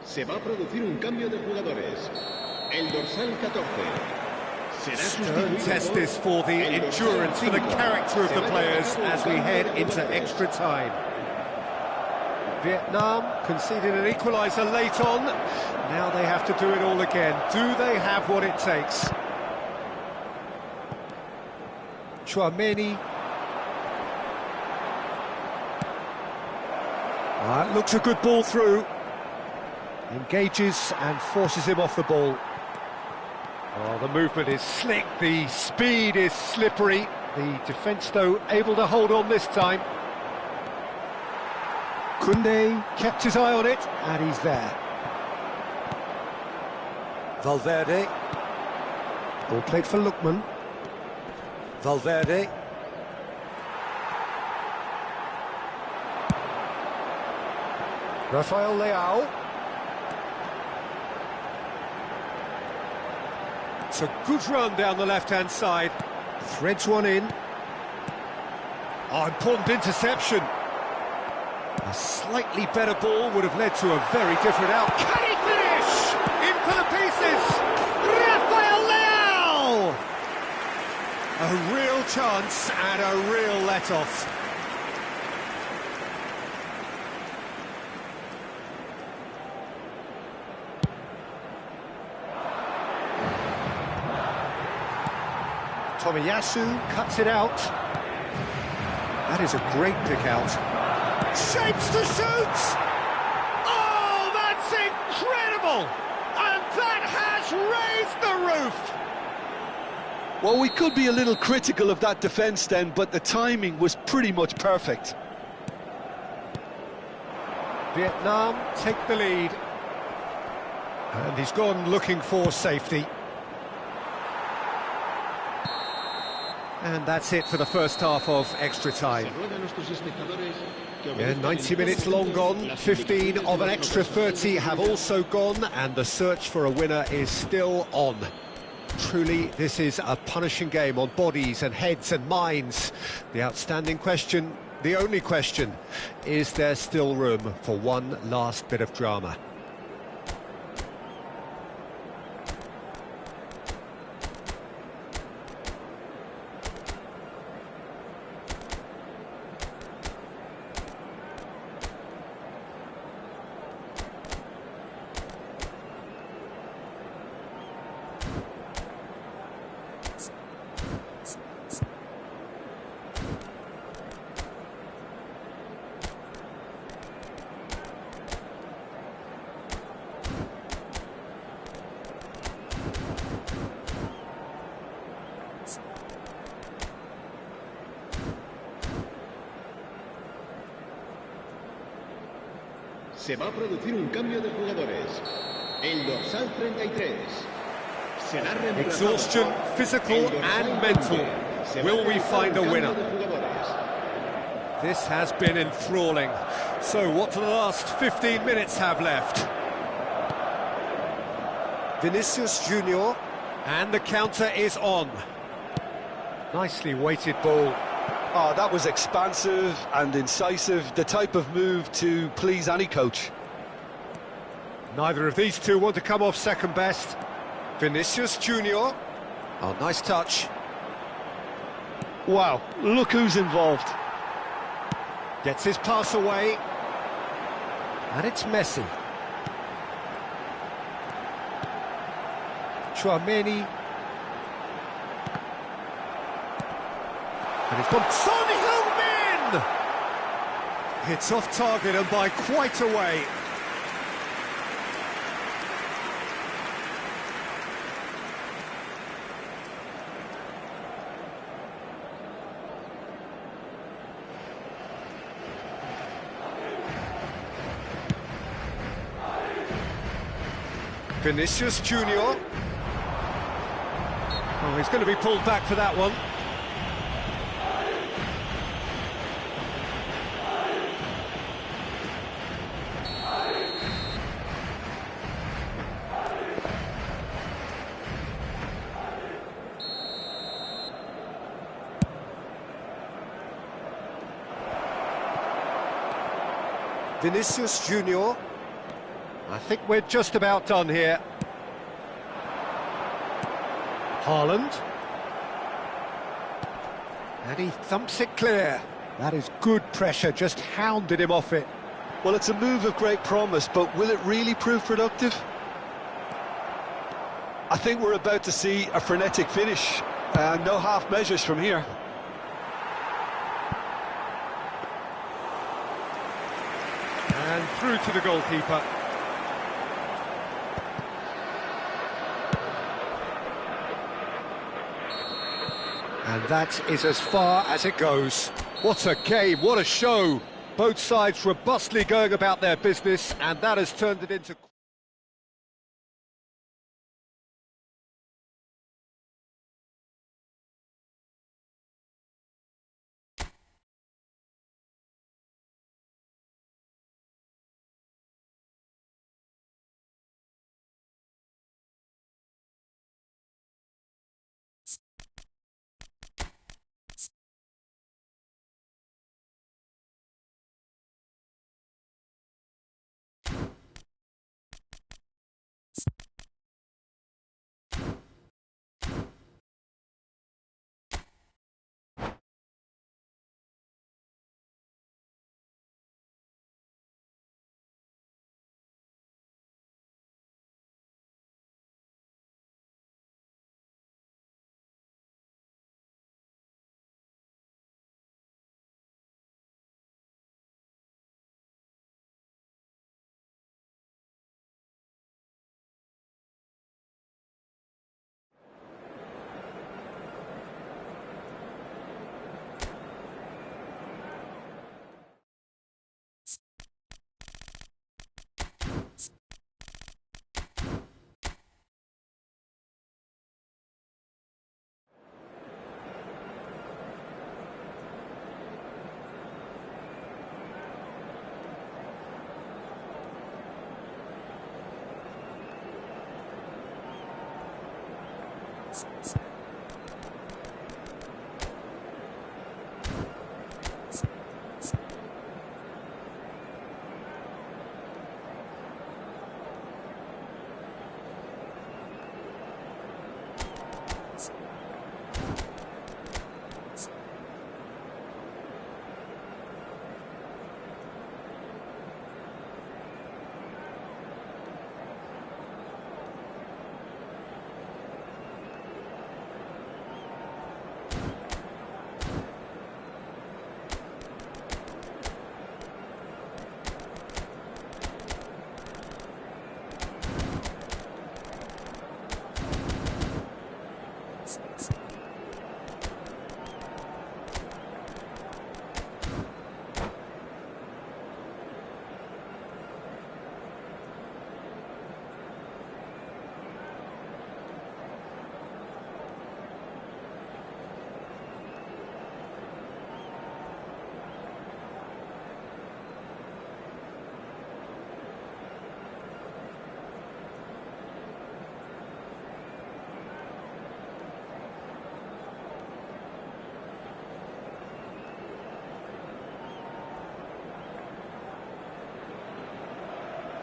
Se va a producir un cambio de jugadores. El dorsal 14 será Stern test sustituido this for the el dorsal endurance, for the 5. character of the Se players va a as we head into extra time. Vietnam conceded an equaliser late on. Now they have to do it all again. Do they have what it takes? Tchouaméni. That looks a good ball through. Engages and forces him off the ball. Oh, the movement is slick, the speed is slippery. The defence, though, able to hold on this time. Koundé kept his eye on it, and he's there. Valverde. Ball played for Lookman. Valverde. Rafael Leao. It's a good run down the left-hand side. Threads one in. Oh, important interception. A slightly better ball would have led to a very different outcome. Can he finish? In for the pieces. Rafael Leao! A real chance and a real let-off. Tomiyasu cuts it out. That is a great pick out. Shapes to shoot! Oh, that's incredible! And that has raised the roof! Well, we could be a little critical of that defence then, but the timing was pretty much perfect. Vietnam take the lead. And he's gone looking for safety. And that's it for the first half of extra time. Yeah, 90 minutes long gone, 15 of an extra 30 have also gone, and the search for a winner is still on. Truly, this is a punishing game on bodies and heads and minds. The outstanding question, the only question, is there still room for one last bit of drama? Se va a producir un cambio de jugadores. El dorsal 33 será reemplazado. Exhaustion, physical and mental. Will we find a winner? This has been enthralling. So what do the last 15 minutes have left? Vinicius Junior, and the counter is on. Nicely weighted ball. Oh, that was expansive and incisive, the type of move to please any coach. Neither of these two want to come off second best. Vinicius Junior. Oh, nice touch. Wow, look who's involved. Gets his pass away. And it's Messi. Chouameni. And it's gone. Son Heung-min! It's off target and by quite a way. Vinicius Junior. Oh, he's going to be pulled back for that one. Vinicius Junior. I think we're just about done here. Haaland. And he thumps it clear. That is good pressure, just hounded him off it. Well, it's a move of great promise, but will it really prove productive? I think we're about to see a frenetic finish. No half measures from here. And through to the goalkeeper. And that is as far as it goes. What a game, what a show. Both sides robustly going about their business, and that has turned it into...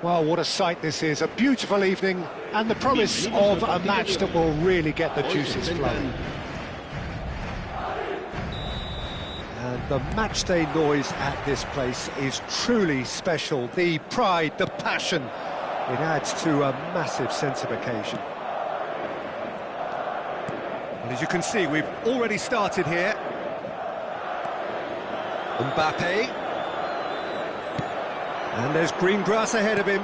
Well, what a sight this is. A beautiful evening and the promise of a match that will really get the juices flowing. And the matchday noise at this place is truly special. The pride, the passion, it adds to a massive sense of occasion. And as you can see, we've already started here. Mbappe. And there's green grass ahead of him.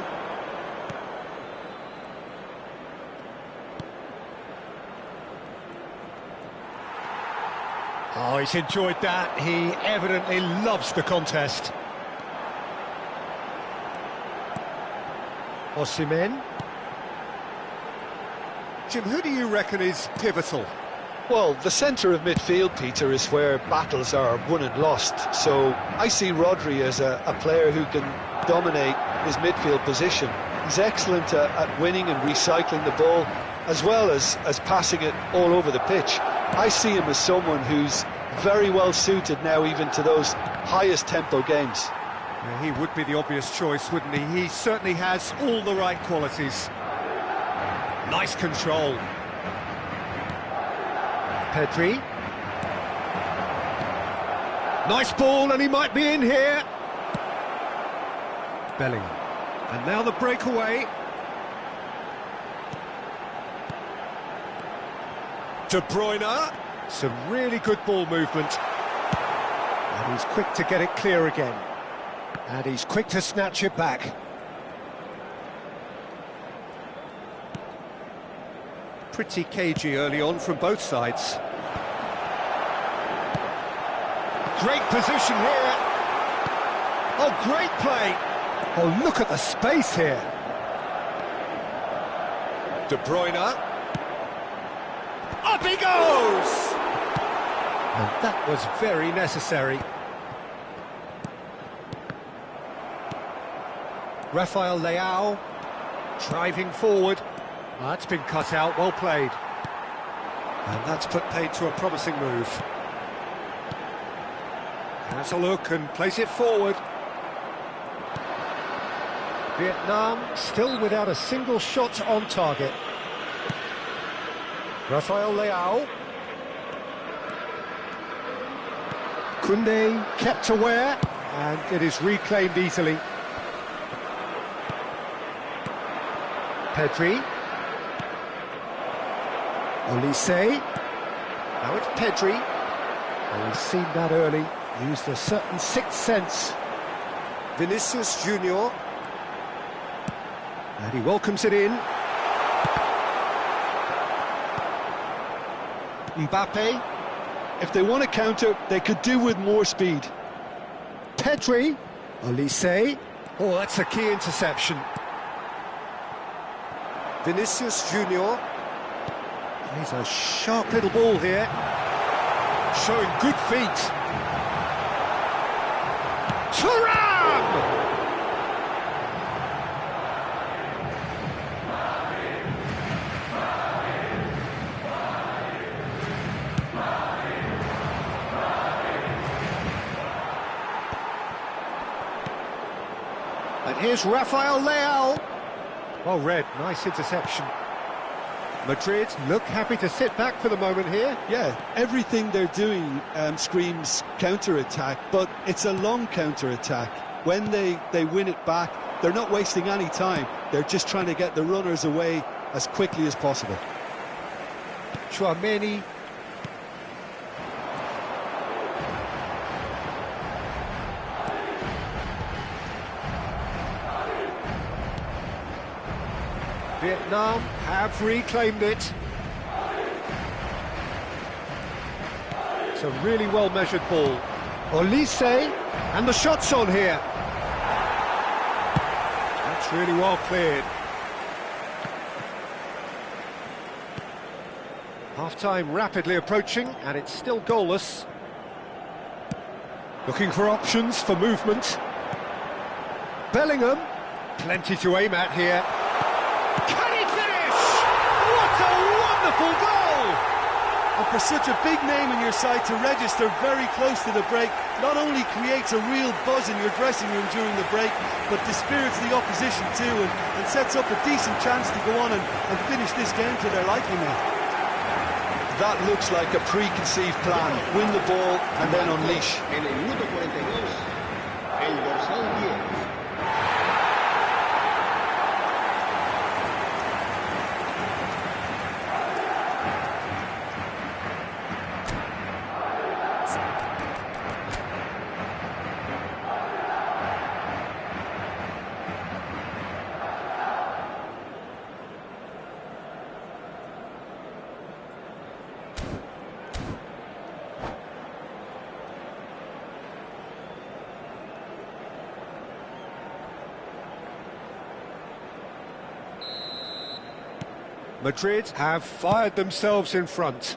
Oh, he's enjoyed that. He evidently loves the contest. Osimhen. Jim, who do you reckon is pivotal? Well, the centre of midfield, Peter, is where battles are won and lost. So I see Rodri as a player who can dominate his midfield position. He's excellent at winning and recycling the ball, as well as passing it all over the pitch. I see him as someone who's very well suited now even to those highest tempo games. Yeah, he would be the obvious choice, wouldn't he? He certainly has all the right qualities. Nice control. Pedri. Nice ball, and he might be in here. Bellingham. And now the breakaway. De Bruyne. Some really good ball movement. And he's quick to get it clear again. And he's quick to snatch it back. Pretty cagey early on from both sides. Great position here. Oh, great play. Oh, look at the space here. De Bruyne. Up he goes! And that was very necessary. Rafael Leao driving forward. That's been cut out, well played. And that's put paid to a promising move. Has a look and place it forward. Vietnam still without a single shot on target. Rafael Leao. Koundé kept aware, and it is reclaimed easily. Pedri. Olise. Now it's Pedri. Well, he's seen that early, used a certain sixth sense. Vinicius Junior. And he welcomes it in. Mbappe. If they want to counter, they could do with more speed. Pedri. Olise. Oh, that's a key interception. Vinicius Junior. He's a sharp little ball here. Showing good feet. Thuram! And here's Rafael Leao. Well read, nice interception. Madrid look happy to sit back for the moment here. Yeah, everything they're doing screams counter-attack, but it's a long counter-attack. When they win it back, they're not wasting any time. They're just trying to get the runners away as quickly as possible. Tchouaméni. Vietnam have reclaimed it. It's a really well-measured ball. Olise, and the shot's on here. That's really well cleared. Half-time rapidly approaching, and it's still goalless. Looking for options for movement. Bellingham, plenty to aim at here. Can he finish? What a wonderful goal! And for such a big name in your side to register very close to the break, not only creates a real buzz in your dressing room during the break, but dispirits the opposition too, and sets up a decent chance to go on and finish this game to their liking now. That looks like a preconceived plan. Win the ball and then unleash. En el minuto 42, el dorsal 10. Madrid have fired themselves in front.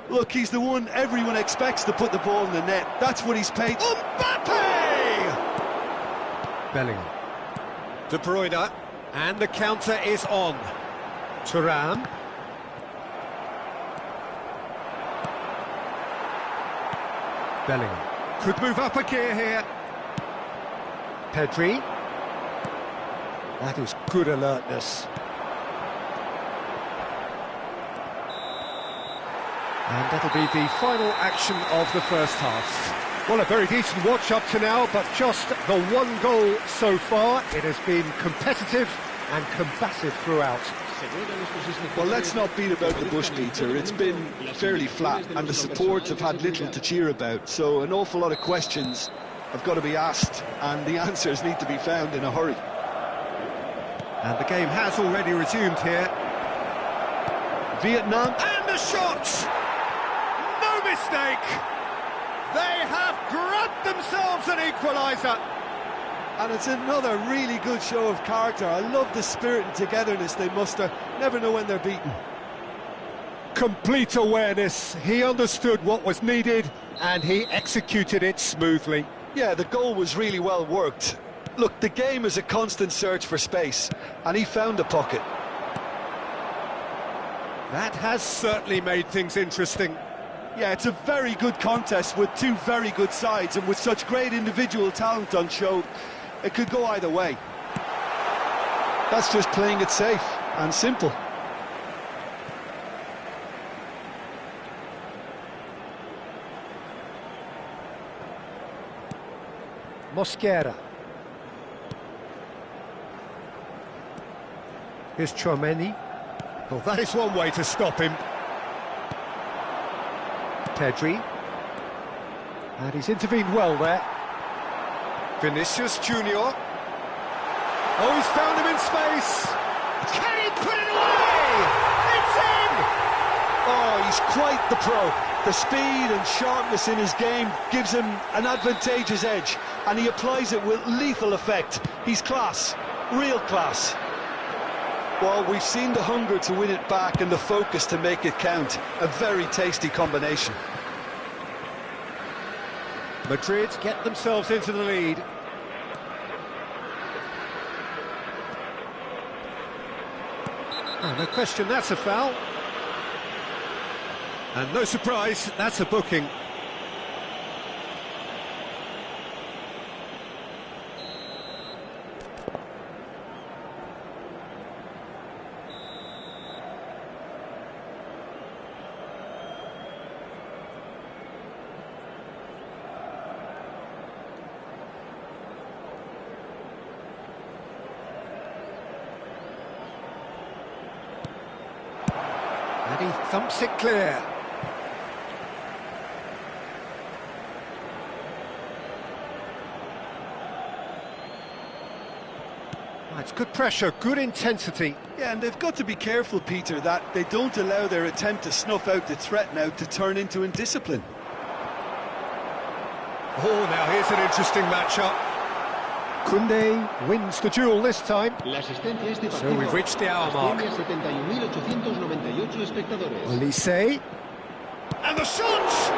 Look, he's the one everyone expects to put the ball in the net. That's what he's paid. Mbappe! Bellingham. De Bruyne. And the counter is on. Thuram. Bellingham. Could move up a gear here. Pedri. That is good alertness. And that'll be the final action of the first half. Well, a very decent watch up to now, but just the one goal so far. It has been competitive and combative throughout. Well, let's not beat about the bush, Peter. It's been fairly flat, and the supports have had little to cheer about. So an awful lot of questions have got to be asked, and the answers need to be found in a hurry. And the game has already resumed here. Vietnam. And the shot! No mistake! They have grabbed themselves an equaliser. And it's another really good show of character. I love the spirit and togetherness they muster. Never know when they're beaten. Complete awareness. He understood what was needed and he executed it smoothly. Yeah, the goal was really well worked. Look, the game is a constant search for space, and he found the pocket. That has certainly made things interesting. Yeah, it's a very good contest with two very good sides, and with such great individual talent on show, it could go either way. That's just playing it safe and simple. Mosquera. Here's Tchouaméni. Well, that is one way to stop him. Pedri. And he's intervened well there. Vinicius Junior. Oh, he's found him in space. Can he put it away? It's in! Oh, he's quite the pro. The speed and sharpness in his game gives him an advantageous edge, and he applies it with lethal effect. He's class, real class. Well, we've seen the hunger to win it back and the focus to make it count. A very tasty combination. Madrid get themselves into the lead. Oh, no question, that's a foul. And no surprise, that's a booking. And he thumps it clear. It's good pressure, good intensity. Yeah, and they've got to be careful, Peter, that they don't allow their attempt to snuff out the threat now to turn into indiscipline. Oh, now here's an interesting matchup. Koundé wins the duel this time. So we've reached the hour mark. Olise. And the shot!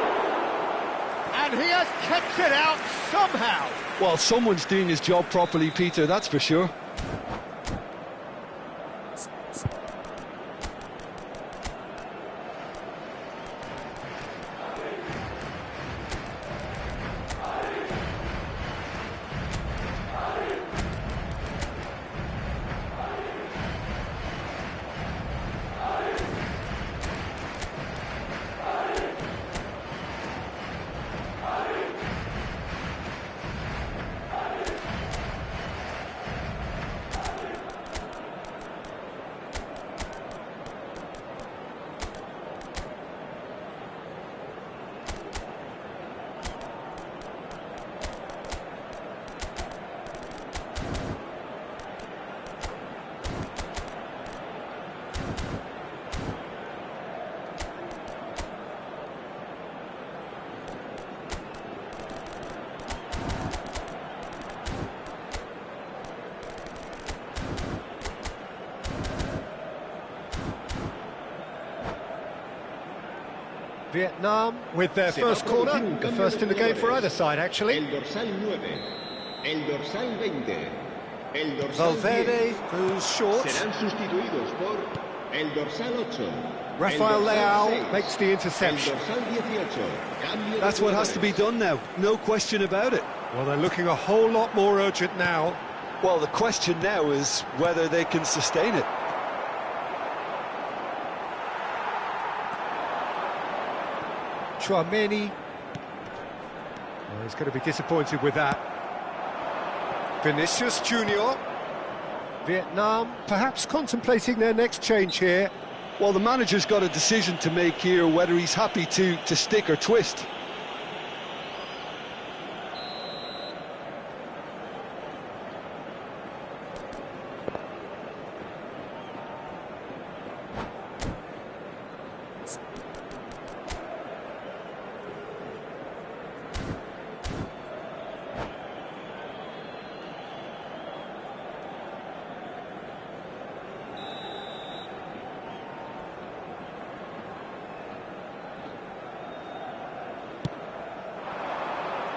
And he has kept it out somehow. Well, someone's doing his job properly, Peter, that's for sure. Vietnam with their Se va a first corner, producir un the cambio first de in the game for jugadores. either side, actually. El dorsal 9, el dorsal 20, el dorsal Valverde 10 goes short. serán sustituidos por el dorsal 8. Rafael el dorsal Leao 6, makes the interception. El dorsal 18. Cambio That's de what has to be jugadores. done now, no question about it. Well, they're looking a whole lot more urgent now. Well, the question now is whether they can sustain it. Chouameni. Well, he's going to be disappointed with that. Vinicius Junior. Vietnam perhaps contemplating their next change here. Well, the manager's got a decision to make here, whether he's happy to stick or twist.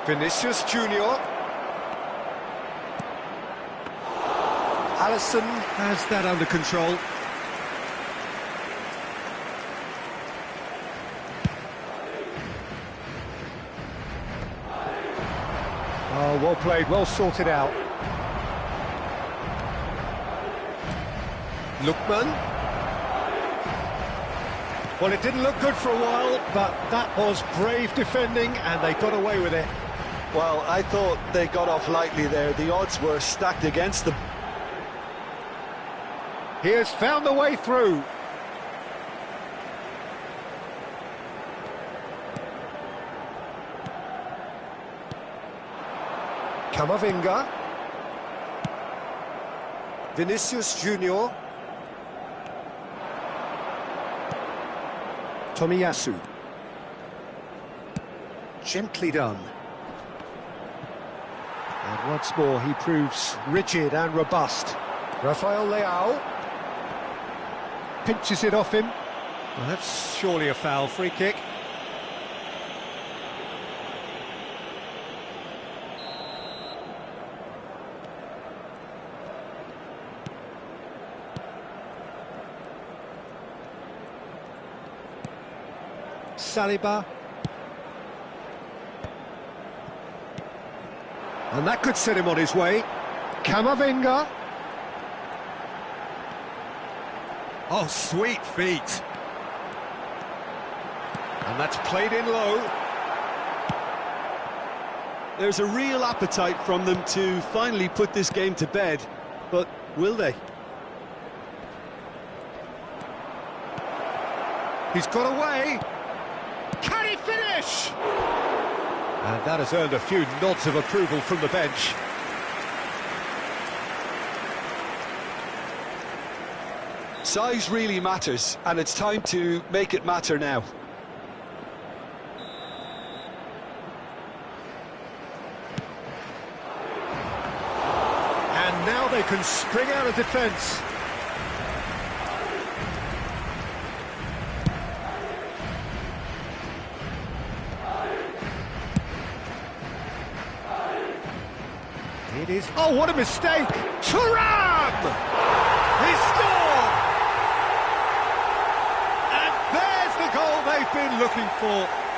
Vinicius Junior. Alisson has that under control. Oh, well played, well sorted out. Lookman. Well, it didn't look good for a while, but that was brave defending, and they got away with it. Well, I thought they got off lightly there. The odds were stacked against them. He has found the way through. Camavinga. Vinicius Junior. Tomiyasu. Gently done. And once more he proves rigid and robust. Rafael Leao pinches it off him. Well, that's surely a foul. Free kick. Saliba. And that could set him on his way. Camavinga. Oh, sweet feet. And that's played in low. There's a real appetite from them to finally put this game to bed, but will they? He's got away. Can he finish? And that has earned a few nods of approval from the bench. Size really matters, and it's time to make it matter now. And now they can spring out of defence. It is... Oh, what a mistake! Thuram! He scored! And there's the goal they've been looking for.